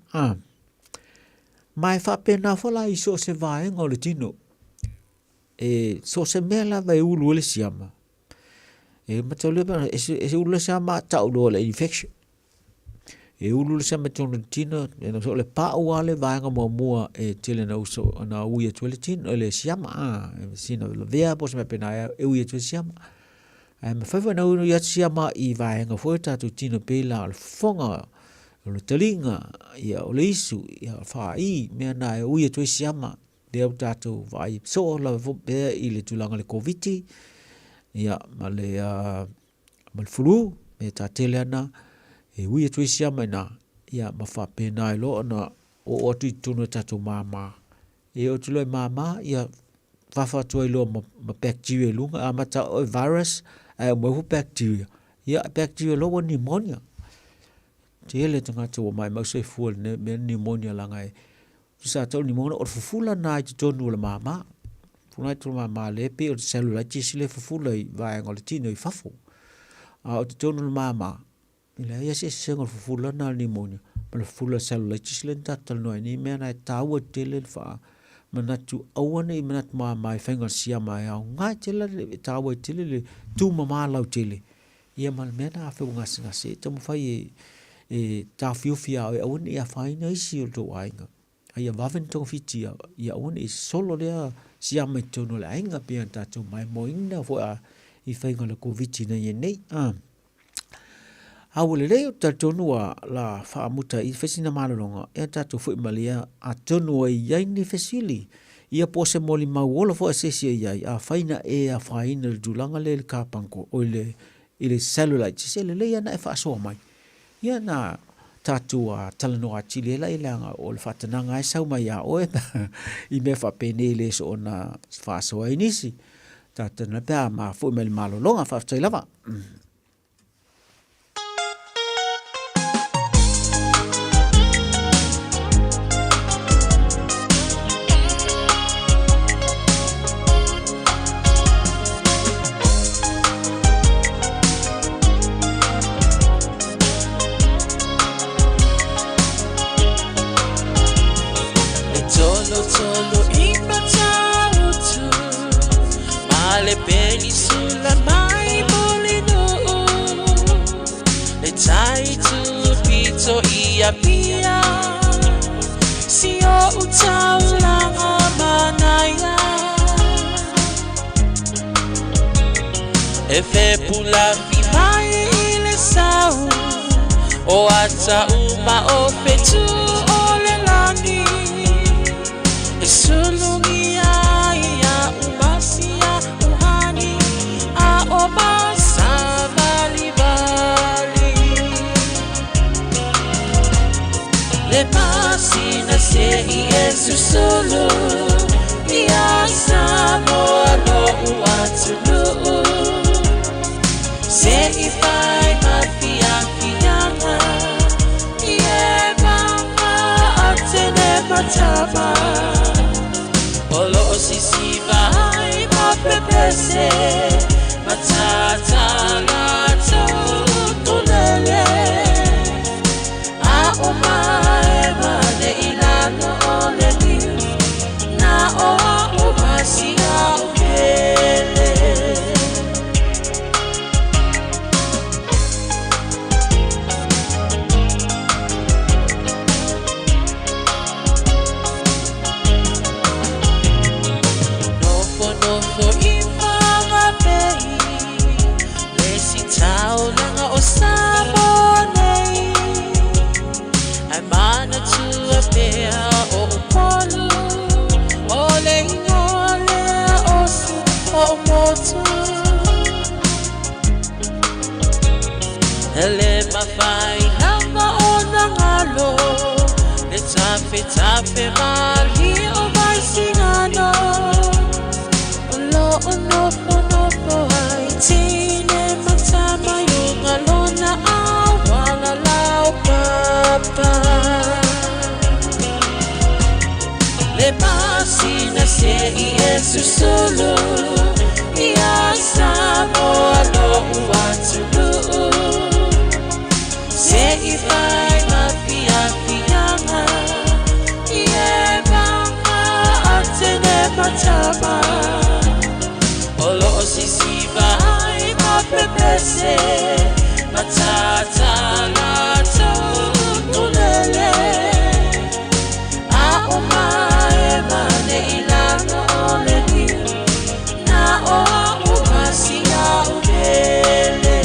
mai fa pena fola I so se vai ngol tino e so se mela vai ulu le siama e matole ba e ulu siama ta ulo le infection e ulu le siama tino tino e no so le pa wale vai ngo mo e tele na uso na uia tole tino le siama sino le vea pos me pena e uia tole siama ma fai na uno ia siama I vaenga foi tatu tino pela al fonga o talinga ia o le isu ia fai me na e uia toi siama de tatu vai so la vo be I le tulanga le covid ia ma le flu me tatele ana e uia toi siama na ia ma fa pena lo na o tu tunu tatu mama e o tulo mama ia fa toi lo ma bacteria lunga amata o virus mo bacteria ia bacteria lo pneumonia tele tanga to mai mo se full ne pneumonia langa sa to pneumonia o fufula na I tonu le mama funa to mama le pe o cellulitis le fufula vai ngol tino I fafu o tonu le mama ile ia se ngol fufula na pneumonia le fufula cellulitis le tatal no ni me na tawa tele fa manatu awane I manat mai whainga siama e au ngai tele tawa tele le tu mama lau tele ia mal mena a whau ngasi tamu whai e ta fiofia e awane ia whaina isi o tō ainga ia wawen tō fitia ia awane solo lea siama I tono le ainga pia tatou mai moina fo a I whainga le COVID na ia nei Aule leo tatonua la whaamuta I whesina malaronga e tatou fui malia a tonua I yaini whesili ia pose moli mauola fo asesia iai a whaina e a whaina le dulanga le kāpanko o ile cellulitis ele le ana e whaasoa mai ia na tatou a talanoa chile la ilanga o le whatananga e sau mai a oe I me whapene le so na whaasoa inisi tatana pēa ma fui mali malolonga whaatai lava Penisula mai molino le tai tu pito ia pia si o utau la manaya Efe pula fimai ile sau O ata uma o fetu o le lani E sulungi ya umasia uhani A o basa bali bali Le pasina se i esu solo Ia samoa no uatulu Se ifai mafiafiana Ie mama atene matama Olo sisi vai mapepese Matata lato tulele A umae mane ilano ole niu Na oa umasia ukele Ele mafai nanga ona ngalo Le tape mali o vai singano Olo onofo ai tine matama yung alona awala lau papa Le pasina se i esu solo Ia samoa no uatulu Se ifai mafiafiana Ie mama atene matama Olo sisi vai mapepese Matata lato tulele A umae mane ilano ole niu Na oa umasia ubele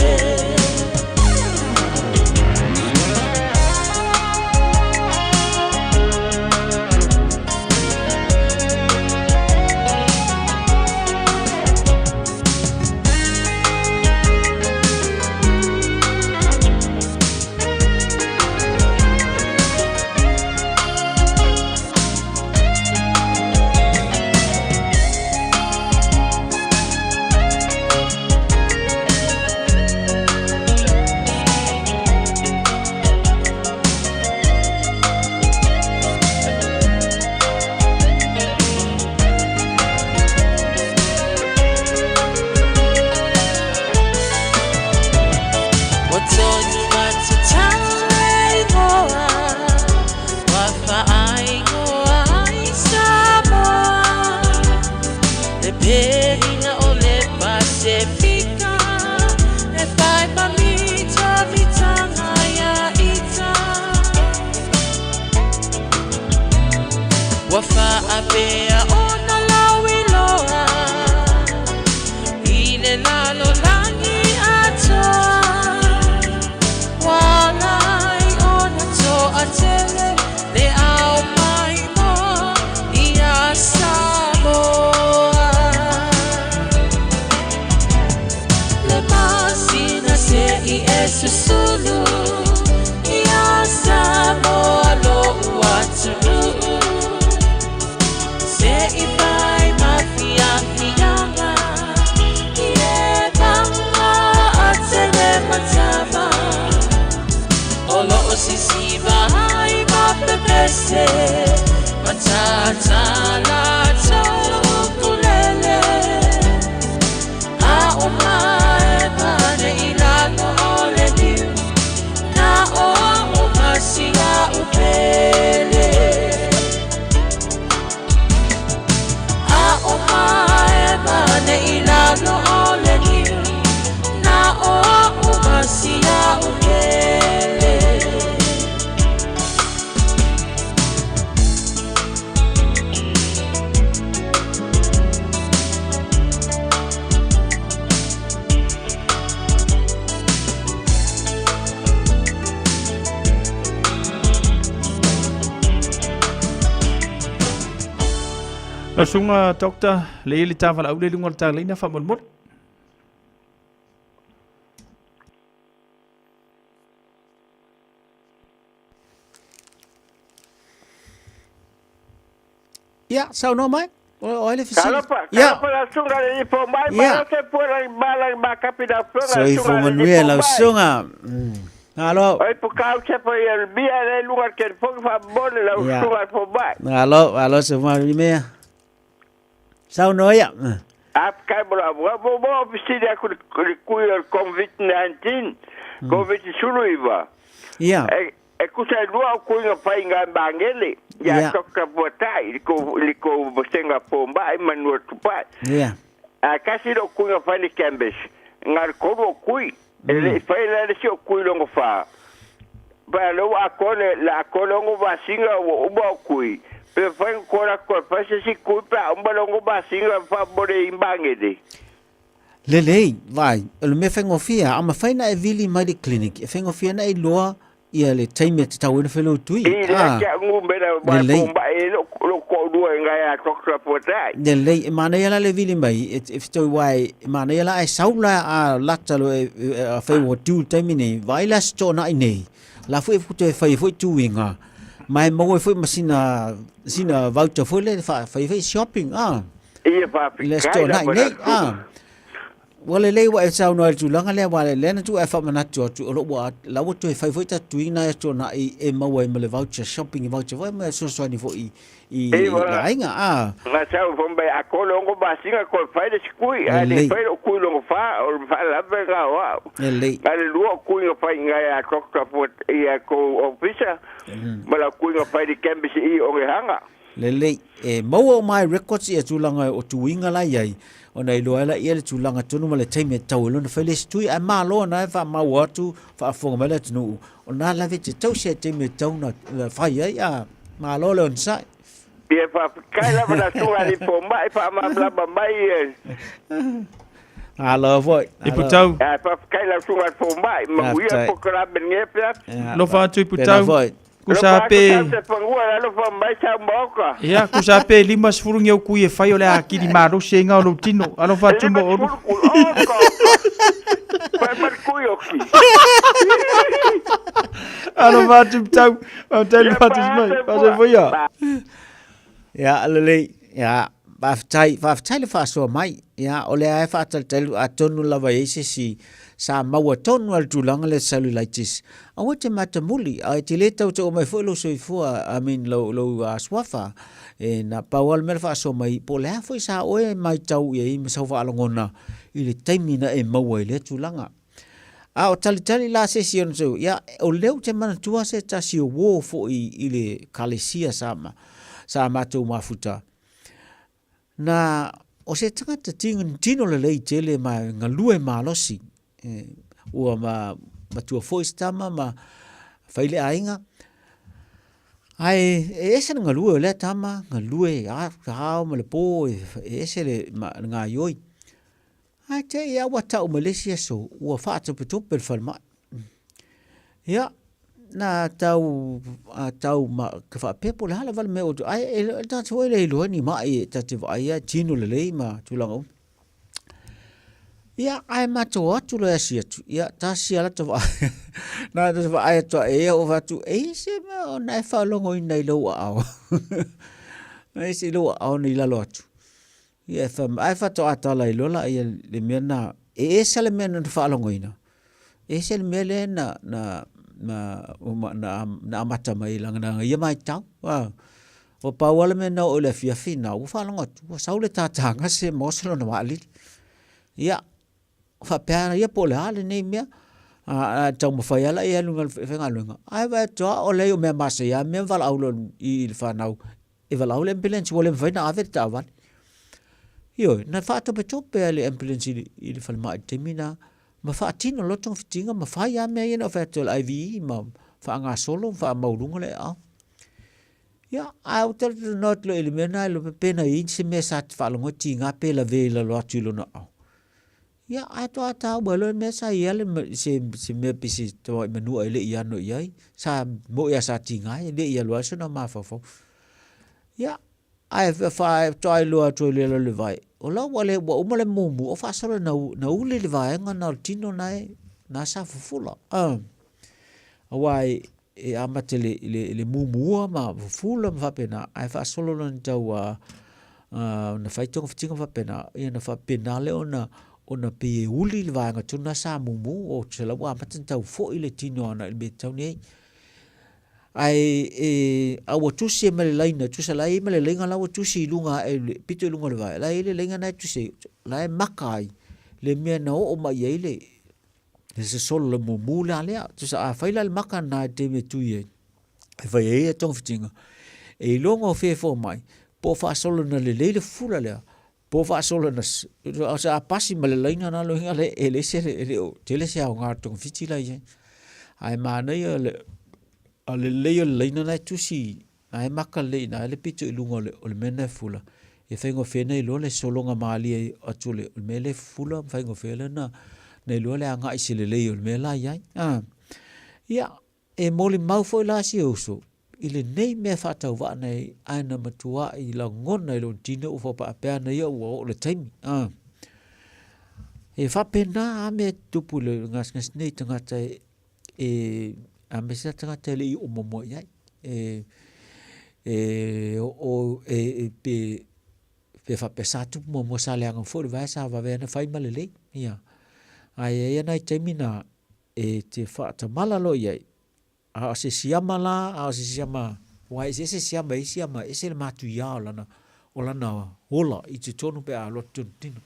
Wafa apea ona lawiloa Ine lalo langi atoa Walai ona to atele Le au maimo Ia samoa Le masina se i esu sulu Ia samoa lo uatulu Se ifai mafiafiana Ie mama atene matama Olo sisi vai mapepese Matata lato kulele A umae mane ilano ole niu Na oa umasia upele Mane ilano ole niu Na oa umasia ukele Sunga Dr. Lele Taval Aulelung or Talina Famulmut. Ya, sao no mai? Olha Kalau langsung dari pemain malah saya pulang malang maka pindah pulang. So if Manuel langsung Halo. Oi pukau siapa yang biar luar ke pun favor langsung pemain. Halo semua ini. Sao no ya? Apa berapa? Mau mesti dia kuliah COVID-19. COVID sulu iba. Iya. Aku saya dua aku ingat paingan bangele. Ya toka botai liko bosenga pomba Emmanuel Tupat. Iya. Kasi do ku ingat paini Cambridge. Ngar kodo kui. Ele faila le sio kui longo fa. Ba lo akole la kolongo basinga wo uba kui. Pe fain kora ko pase si kui pa umba longo basinga fa bore imbangele. Lele, vai, o me fengofia, ama faina e vili mai de clinic. E fengofia na e loa ia le taime te tau ina whelou tui. Ia kia ngumbera wa pomba e lo ko dua ngai a tokra potai. Lele, e mana ia la le vili mai, e fitoi wai, e mana ia la e saula a latalo e whai wa tiu taime nei, vai la sto na i nei. La fu e futo e whai fui tuinga. Mai mau e fui masina voucher fui le whai shopping, Ia papi. Le sto na i nei, Wale lei wa e sau no tu langa le wale le na tu e fa mana tu lo wa la wo tu e fa foi ta tu ina e tu na e ma wa me le voucher shopping voucher wa me so so ni fo i la inga na sau bombe a kolongo basinga ko fa de skui a le fa ku longo fa o fa la venga wa le ale lu ku ngo fa inga ya kokta pot ia ko officer mala ku ngo fa de campus i o hanga le e mo my records e tu langa o tu inga la yai ona i loa la ia le tūlanga tonu ma le taime tau lona whai le stui a mā loa na e wha mau atu wha afonga mai le tunu o nā lawe te tau se taime tau na whai ai a mā loa le onsai ia wha kai lava na tunga ni po mai wha ma blaba mai alo voi i putau wha kai lava tunga po mai ma uia po karabe ngepea lo wha atu i putau kusape ya kusape lima sfuru ngeu ku e fai ole akiri maro senga o tino alo fa tumbo o alo fa tumtau o tele patis mai pa foi ya lele ya fa tai le fa so mai ya ole ai fa tal atonu lava ese si sa maua tonu al tulanga le cellulitis. A wate mata muli, a te le tau te o mai fwelo soifua, lo swafa, e na pawal mera wha so mai, po lea fwoi sa oe mai tau i e masau wha alongona, i le taimina e maua i le tulanga. A o tali la se si on so, ya o leo te mana tua se ta si o wo fo i le kalesia sa matou mafuta. Na o se tangata tino le lei tele ma ngalue malosi, ua matua foistama ma faile ainga ai ese nga lue le tama nga lue a hao ma le po ese le nga yoi ai te ia wata o Malaysia so ua fata putupe falma ya na tau ma ka fa pepo la hala val me o ai ta toi le lo ni ma e ta te vai a tino le le ma tulanga ia ai mato atu le asia tu ia ta sia la to na to va ai to e o va tu e se me o na fa longo i nei lo au ai se lo au ni la lo atu ia fa ai fa to ata la lo la ia le mena e se le mena fa longo ina e se le mele na mata mai langa na ia mai tau wa o pa wala me na o le fina o fa longo tu sa le tatanga se mo se lo na wali ia fa pera ia po le ale nei mea a tau mawhai ala ia lunga whenga lunga ai wai toa o leo mea masa ia mea wala aulo i le whanau e wala aulo ambulance wale mwhaina awe te awale io na whaato pe tope ale ambulance i le whalma i temina ma whaatino lotong fitinga ma whai a mea ia na whaatol IVE ma whaanga solo wha maurunga le au ia au tala not lo ili mea na lo pena i se mea sa te whalongo ti ngā pe la ve la lo atu ilo na au ia ato ata bolo me sa ia le se me pisi to menu ile ia no ia sa mo ia sa tinga ile ia lo so na ma fo ia ai fa toi lo to le vai o la wale wa umale mumu o fa sala na ule le vai nga na tino nai na sa fufula awai e amatele le mumu ma fufula ma pena ai fa solo na tau na fai tonga fitinga fa pena ia na fa pena le ona pe uli le vai nga tuna sa mumu o tela wa matan tau fo ile tino na le tau nei ai awa tusi mele laina tusa lai mele lenga lawa tusi lunga pito lunga le vai lai le lenga na tusi lai makai le me na o ma yele se solo le mumu la le tusa a faila le maka na te me tuye fa ye tong fitinga e longo fe fo mai po fa solo na le fula le po fa solo na sa pasi mele laina na lo hinga le ele se le tele se a nga tong fitila ye ai ma na ye ale leo leina na tusi ai maka le na le pito lunga le mena fula e fengo fena i lo le solonga mali atule le mele fula fengo fela na lo le anga i sile leo le mela yai ya e moli mau foi la si uso ile nei me fata wa nei ana matua i la ngona i lo tino u fa pa na yo o le taimi e fa pena ame tupule ngas nei tanga e a mesa tanga tele i o momo ia pe fa pesatu momo sale ang fo vai sa va vena fai malele ia ai ia nai temina te fa ta malalo ia a se siama la a se siama wai se siama ese le matu ia olana hola i te tonu pe a lo tino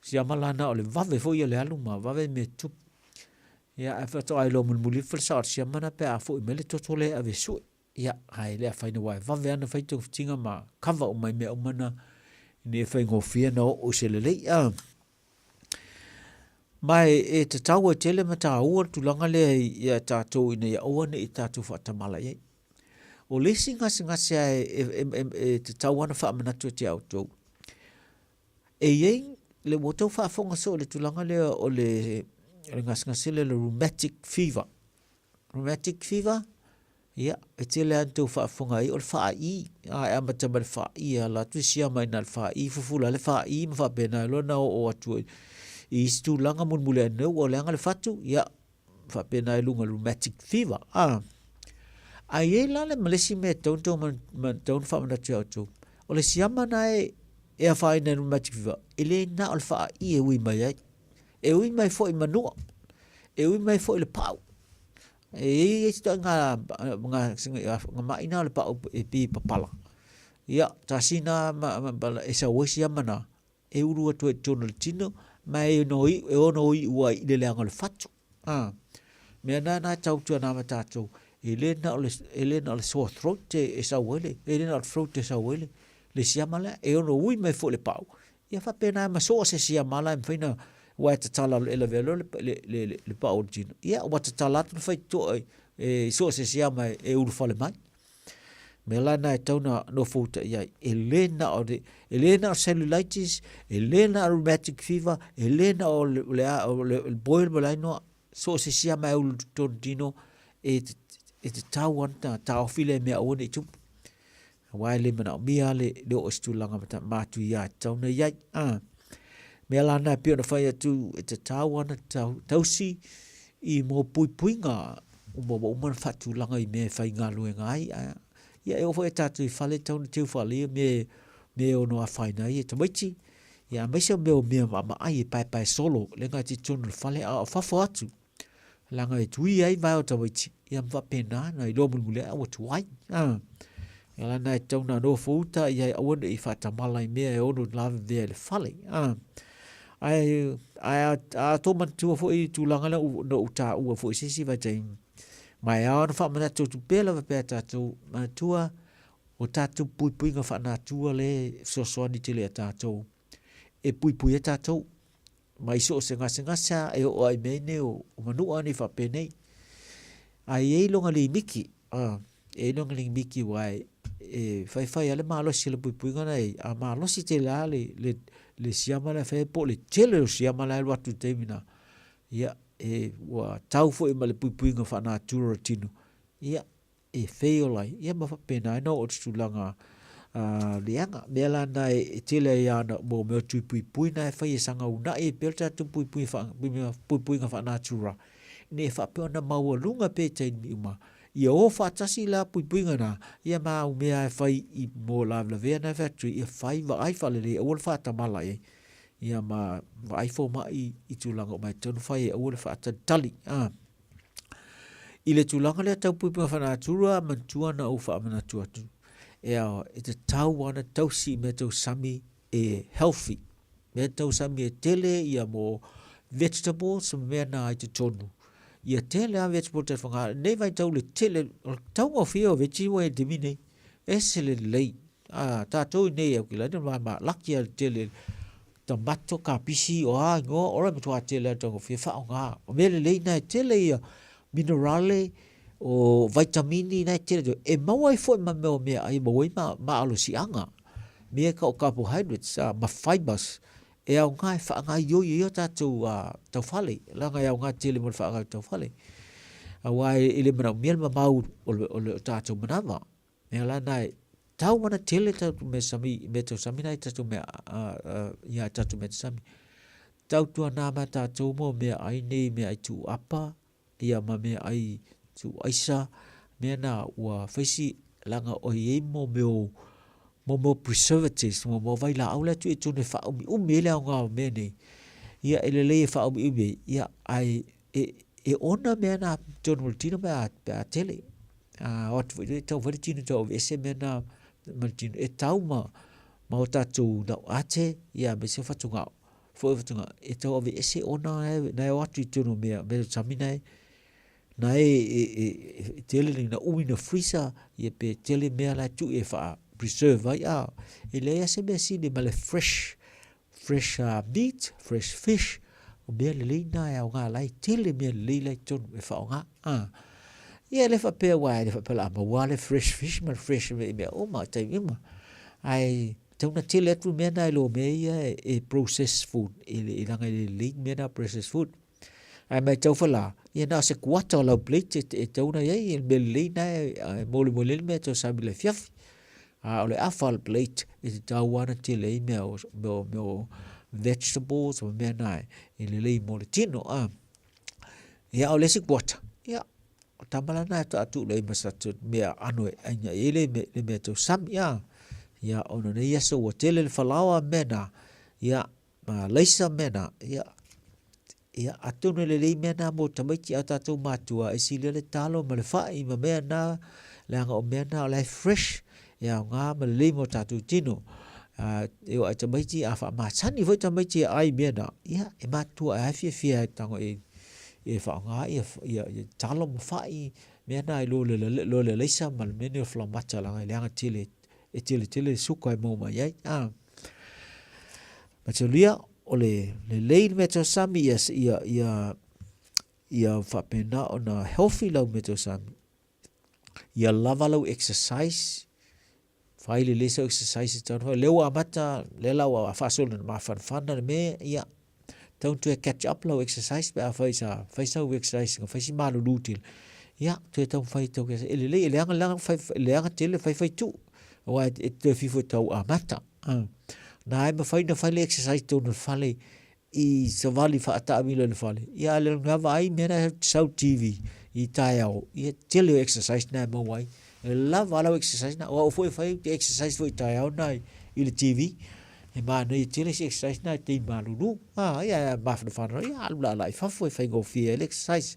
siama la na ole vave fo ia le aluma vave me tu ya fa to ai lo muli fil sa siama na pe a fo mele totole ave su ya ai le fa ni wai vave ana fa tu tinga ma kava o mai me o mana ne fa ngofia no o se le ia mai e te taua tele mata ua tulanga le ia tātou ina ia oa ne i tātou whaatamala iei. O lesi ngasi e te tau ana whaamanatu te autou. E iei, le wotau whaafonga so le tulanga le o le ngasi le rheumatic fever. Rheumatic fever, ia, e tele antou whaafonga i o le wha i, a amatama le wha i, a la tuisia mai na le wha i, fufula le wha i, ma whaapena e lona o atua i stu langa mun mule no o langa le fatu ya fa pena e lunga rheumatic fever ai e la le malesi me tonto man ton fa na tu o le siama na e a fa ina rheumatic fever ele na al fa i e wi mai fo i manua e wi mai fo le pau e sta nga mai na le pau e pi papala ya tasina ma esa wo siama na e uru atu e tonal tino mai noi e ono i ua i le anga le fatu me na tau tu na matato elena le sore throat e sa wele elena le throat e sa wele le siamala e ono ui mai fo le pau ia fa pena ma so se siamala me fina wa te tala le velo le pau dino ia wa te tala tu fai to e so se siama e uru fale mai Melana e tauna no futa ia Elena cellulitis, Elena rheumatic fever, Elena o le boil malaino so se sia mai o tondino e te tau anta tau file me o ne tu. Wai le mana mia le o stulanga mata matu ia tauna ia Melana pio na fai tu e te tau anta tausi i mo puipuinga mo man fatu langa i me fai ngalu ngai ia e ofo e tatu i fale tau ni teu fale me o no a whaina i e tamaiti. Ia maisa me o mea ma ai e pai solo le ngai ti tonu le fale a whafo atu. Langa e tui ai vai o tamaiti. Ia mwa pena na i lomu mule a watu ai. Ia lana e tau na no fouta ia e awana i whatamala i mea e ono lave vea le fale. Ai a tō mantua fo i tūlanga le no uta ua fo i sisi vai taimi. Mai aona wha mana tōtu pēla wa pēr tātou manatua o tātou pui ngā wha nātua le sosoani te le a tātou. E pui a tātou. Mai so se ngasa e o ai mene o manua ni wha pēnei. Ai e longa li miki. E longa li miki wai. E whai ale maalosi le pui ngana e. A maalosi te la le siama la whai po le tele o siama la e watu teimina. Ia. E wa tau fo e male puipuinga whana tūra tino. Ia, e wheo lai. Ia ma whapena, e no o tūlanga lianga mela nai tele ya na mo me tu pui na fa sanga una e pelta tu pui nga fa natura ne fa pe na mau lunga pe te ni uma ia o fa tasi la pui nga na ia ma u me ai fa I mo la ve na factory ia fa ai fa le o fa ta mala e ia ma vai fo ma I tulanga mai tonu fa e o fa ta tali ile tulanga le tau pui nga fa natura mantua na o fa ma natura tu ea te tau wana tausi me tau sami e healthy. Me tau sami e tele ia mo vegetables me na ai te tonu. Ia tele a vegetable te whanga. Nei vai tau le tele, tau ngā whio vegetable e dimine. E se le lei. Tā tau nei au ki lai, ma laki a tele tamato ka pisi o ngō, ora me tua tele a tau ngā whio whao ngā. O me le lei na tele ia minerale, o vitamini na tele e mau ai foi ma me ai mo ma alo si anga me ka o carbohydrates ma fibers e au ngai fa ngai yo ta tu tau fale la ngai au ngai tele mo fa ngai tau fale awai ile mara miel ma mau o ta tu manava me la nai tau mana tele ta me sami me tu sami nai ta tu me ya ta tu me sami tau tu na ma ta tu mo me ai nei me ai tu apa ia ma me ai tu aisa mena ua faisi langa o ye mo preservatives mo vai la aula tu e ne fa o mele nga mene ia ele fa o ia ai e ona mena ton tino ba tele ot vi to vi tino to ese mena martin e tauma ma ta tu da ate ia be se fa tunga fo e to vi ese ona na o tu no me samina na tele na umina freezer ye pe tele me la tu e fa preserve ai e le se be si de male fresh meat fresh fish o be le na ya nga lai tele me le ton e fa nga ye le fa pe wa le fa pe la ma wa le fresh fish ma fresh me o ma tai ma ai tau na tele tu me na lo me e processed food e la nga le me na processed food ai mai tau fala ia na se kuata la plate e tau na ia me le na mole me to sabi le fiaf ole afal plate e tau wana tele me o vegetables o me na le mole tino ia ole se kuata ia tamala na tu le masatu me anu anya ele me to sam ia ono ne ia so tele falawa mena ia ma leisa mena ia atunu le mena mo tamaiti ata tu matua e sile le talo ma le fai ma mena le anga o mena le fresh ia nga ma le mo tatu tino e o tamaiti afa ma sani foi tamaiti ai mena ia e matua a fia tango e fa nga ia talo mo fai mena lo le leisa ma le mena flamata la le anga tele suka mo ma ia ma tsolia ole le lein meto sami ia fa pena ona healthy low meto sami ia lava low exercise fai le leso exercise ton ho lewa mata le lawa fa sol ma fan me ia don't to catch up low exercise ba fa so exercise fa si malu lutil ia to ton fai to le lang le tele fai tu wa te fifo tau amata na ma fai na fai exercise to no fale I savali fa ata amilo le fale ia le ngava ai mera sau TV I taiao ia tele exercise na mo wai lava la exercise na o foi fai exercise foi taiao na I le TV e ma no tele exercise na te malulu ia ma fa ia la fa foi fai go fi exercise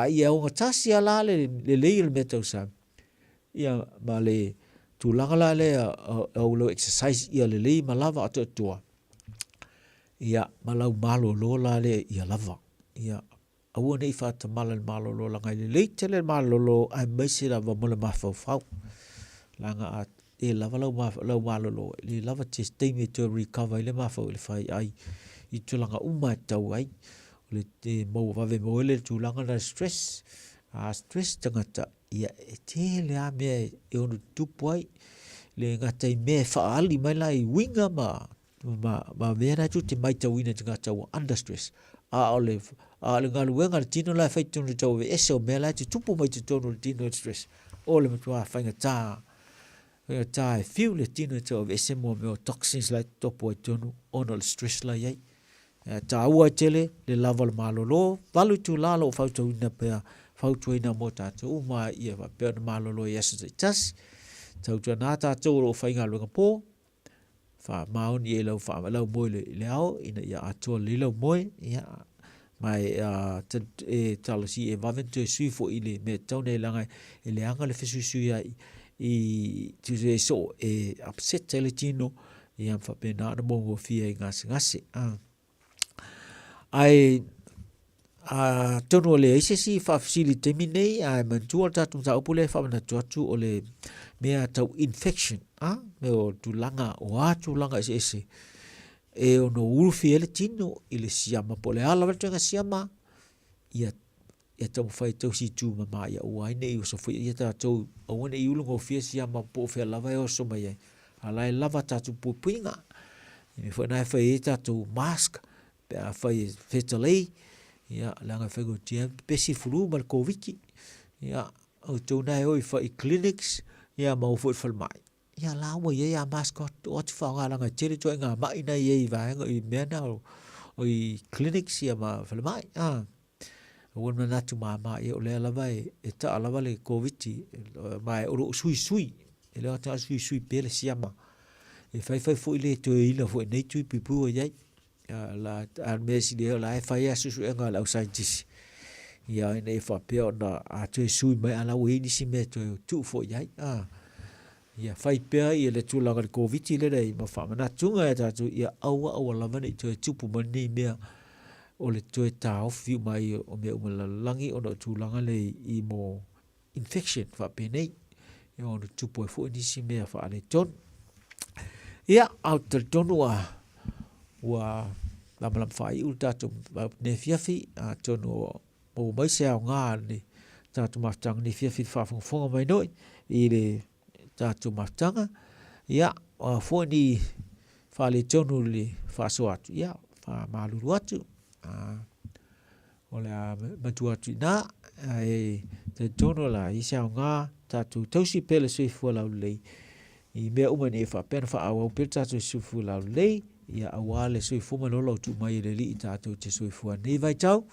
ia o tasi ala le meto sa ia ma le tu langa le o lo exercise ia le ma lava ato tua ia malau malo lo la le ia lava ia au nei fa ta malo lo langa le tele malo lo ai mai se lava mo le mafau langa e lava lo malo lo le lava testing to recover le mafau le fai ai I tu langa uma tau ai le te mo va ve mo le tu langa la stress stress tangata ia te le a me e onu tupuai le ngatai me faali mai lai winga ma mera tu te mai tau ina te ngata wa under stress ole ngalu wenga tino lai fai tonu tau ve eso me lai te tupu mai te tonu tino stress ole matua whainga tā Kaya tae fiu le tino e tau vese mua meo toxins lai topo e tonu ono le stress lai ei. Ta ua tele le lava le malolo, valu tu lalo o fautu ina pea, fautu ina mo tātou, ma ia wa pea na malolo i asa tai tasi. Tau tua nā tātou o whainga luenga pō, wha maoni e lau wha lau moe le ao, ina ia atua le lau moe, ia mai e talasi e waventu e sui fo i le me taune langa e le anga le fesu sui ai i tu se so e upset tele tino i am fa pena na bongo fia i ngase ai tono le ise si fa facility minei ai mantua tatu ta opule fa na tuatu o le mea tau infection me o tulanga o tulanga ese e ono urufi ele tino ile siama pole ala vertenga siama ia tau fai tau si tu mama ia uai nei o so foi ia tau o wane i ulungo fia siama po fia lava e o so mai ala e lava tatu pupuinga i foi na fai tatu mask pe a fai fetalei ia langa fai go tia pesi flu mal covid ia o tau nai oi fai clinics ia mau foi fal mai ia lawa ia mascot o te whaonga langa tere toi ngā mai na ia i vaenga i mena o i clinics ia ma fal mai o na natu mama ia o le lava e ta lava le covid mai o sui e le ta sui pele siama e fai fo ile to ila fo nei tu pipu ia la al mesi de la fai asu nga la scientist ia nei fa pe na a tu sui mai ala we ni si me tu fo ia ia fai pea ia le tūlanga le COVID le rei ma whamana tunga e tātou ia aua lava nei tue tupu mani mea o le tue tāo fiu mai o mea umalalangi o na tūlanga le i mo infection whapenei ia o na tupu e fo nisi mea whaane ton ia au te tonu ua lamalam whai ul tātou ne fiafi a tonu o mai se au ngā ne tātou maftang ne fiafi whafonga mai noi i le tātou maftanga, ia, fo ni whale tonu le whaso atu, ia, wha maluru atu, o le matu atu nā, te tonu la, i sao ngā, tātou tausi pele sui fua lau lei, i mea umane e whapena wha au pele tātou sui fua lau lei, ia awale sui fuma lolo tu mai le li i tātou te sui fua nei vai tau,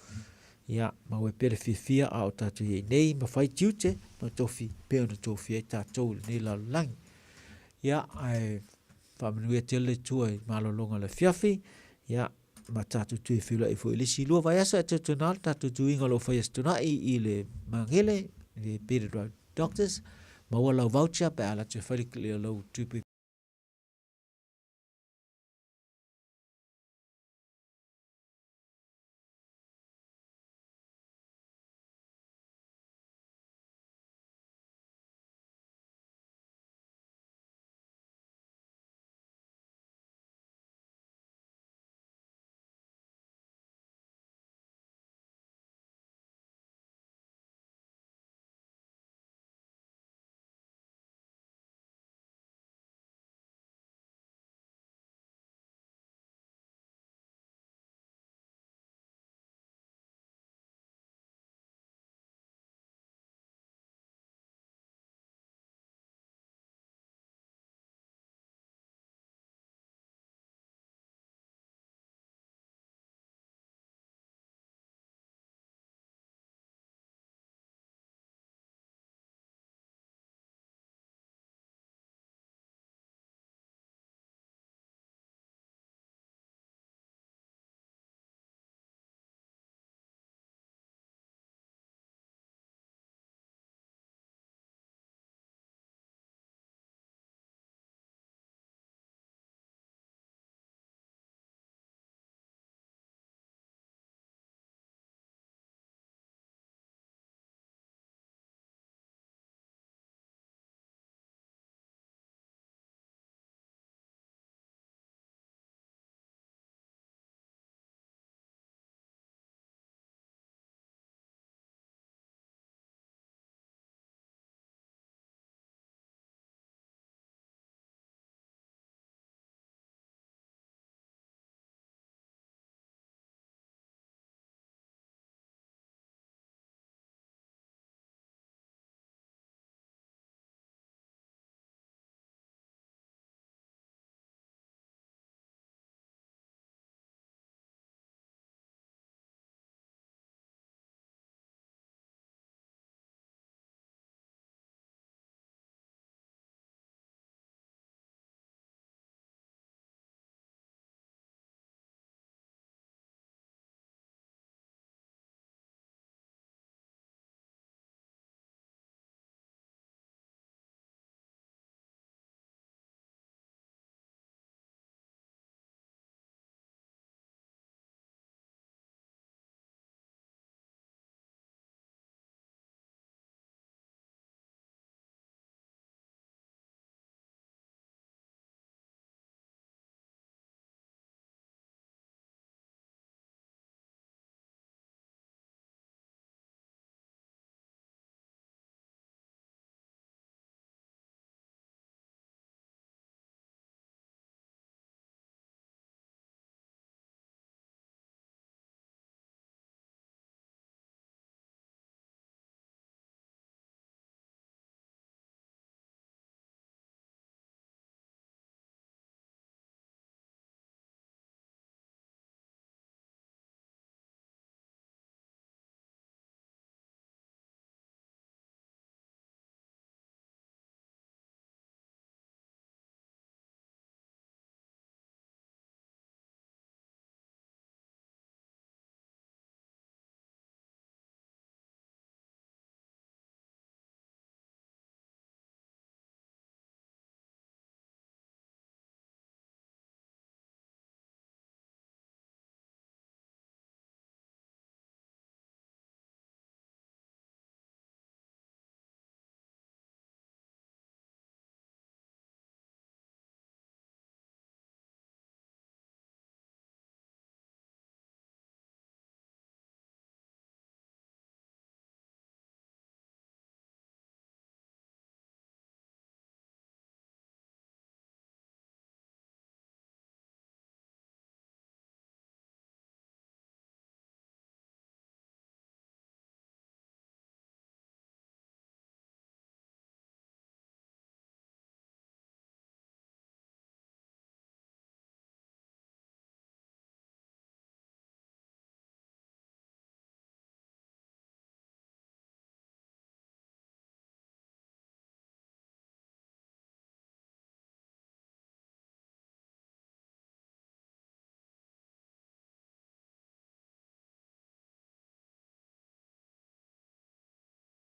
ia, mau e pere fia au tātou iei nei, ma whai tiute, ma tofi, peo na tofi e tātou nei la lang. Ia, ai, whamanui e tele tua i malolonga le fiafi, ia, ma tātou tui whiula i fo ilisi lua vai asa e te tunal, tātou tui inga lo whai astuna i le mangele, le Peter Drive Doctors, ma ua lau voucher, pe ala te wharik le lau tupi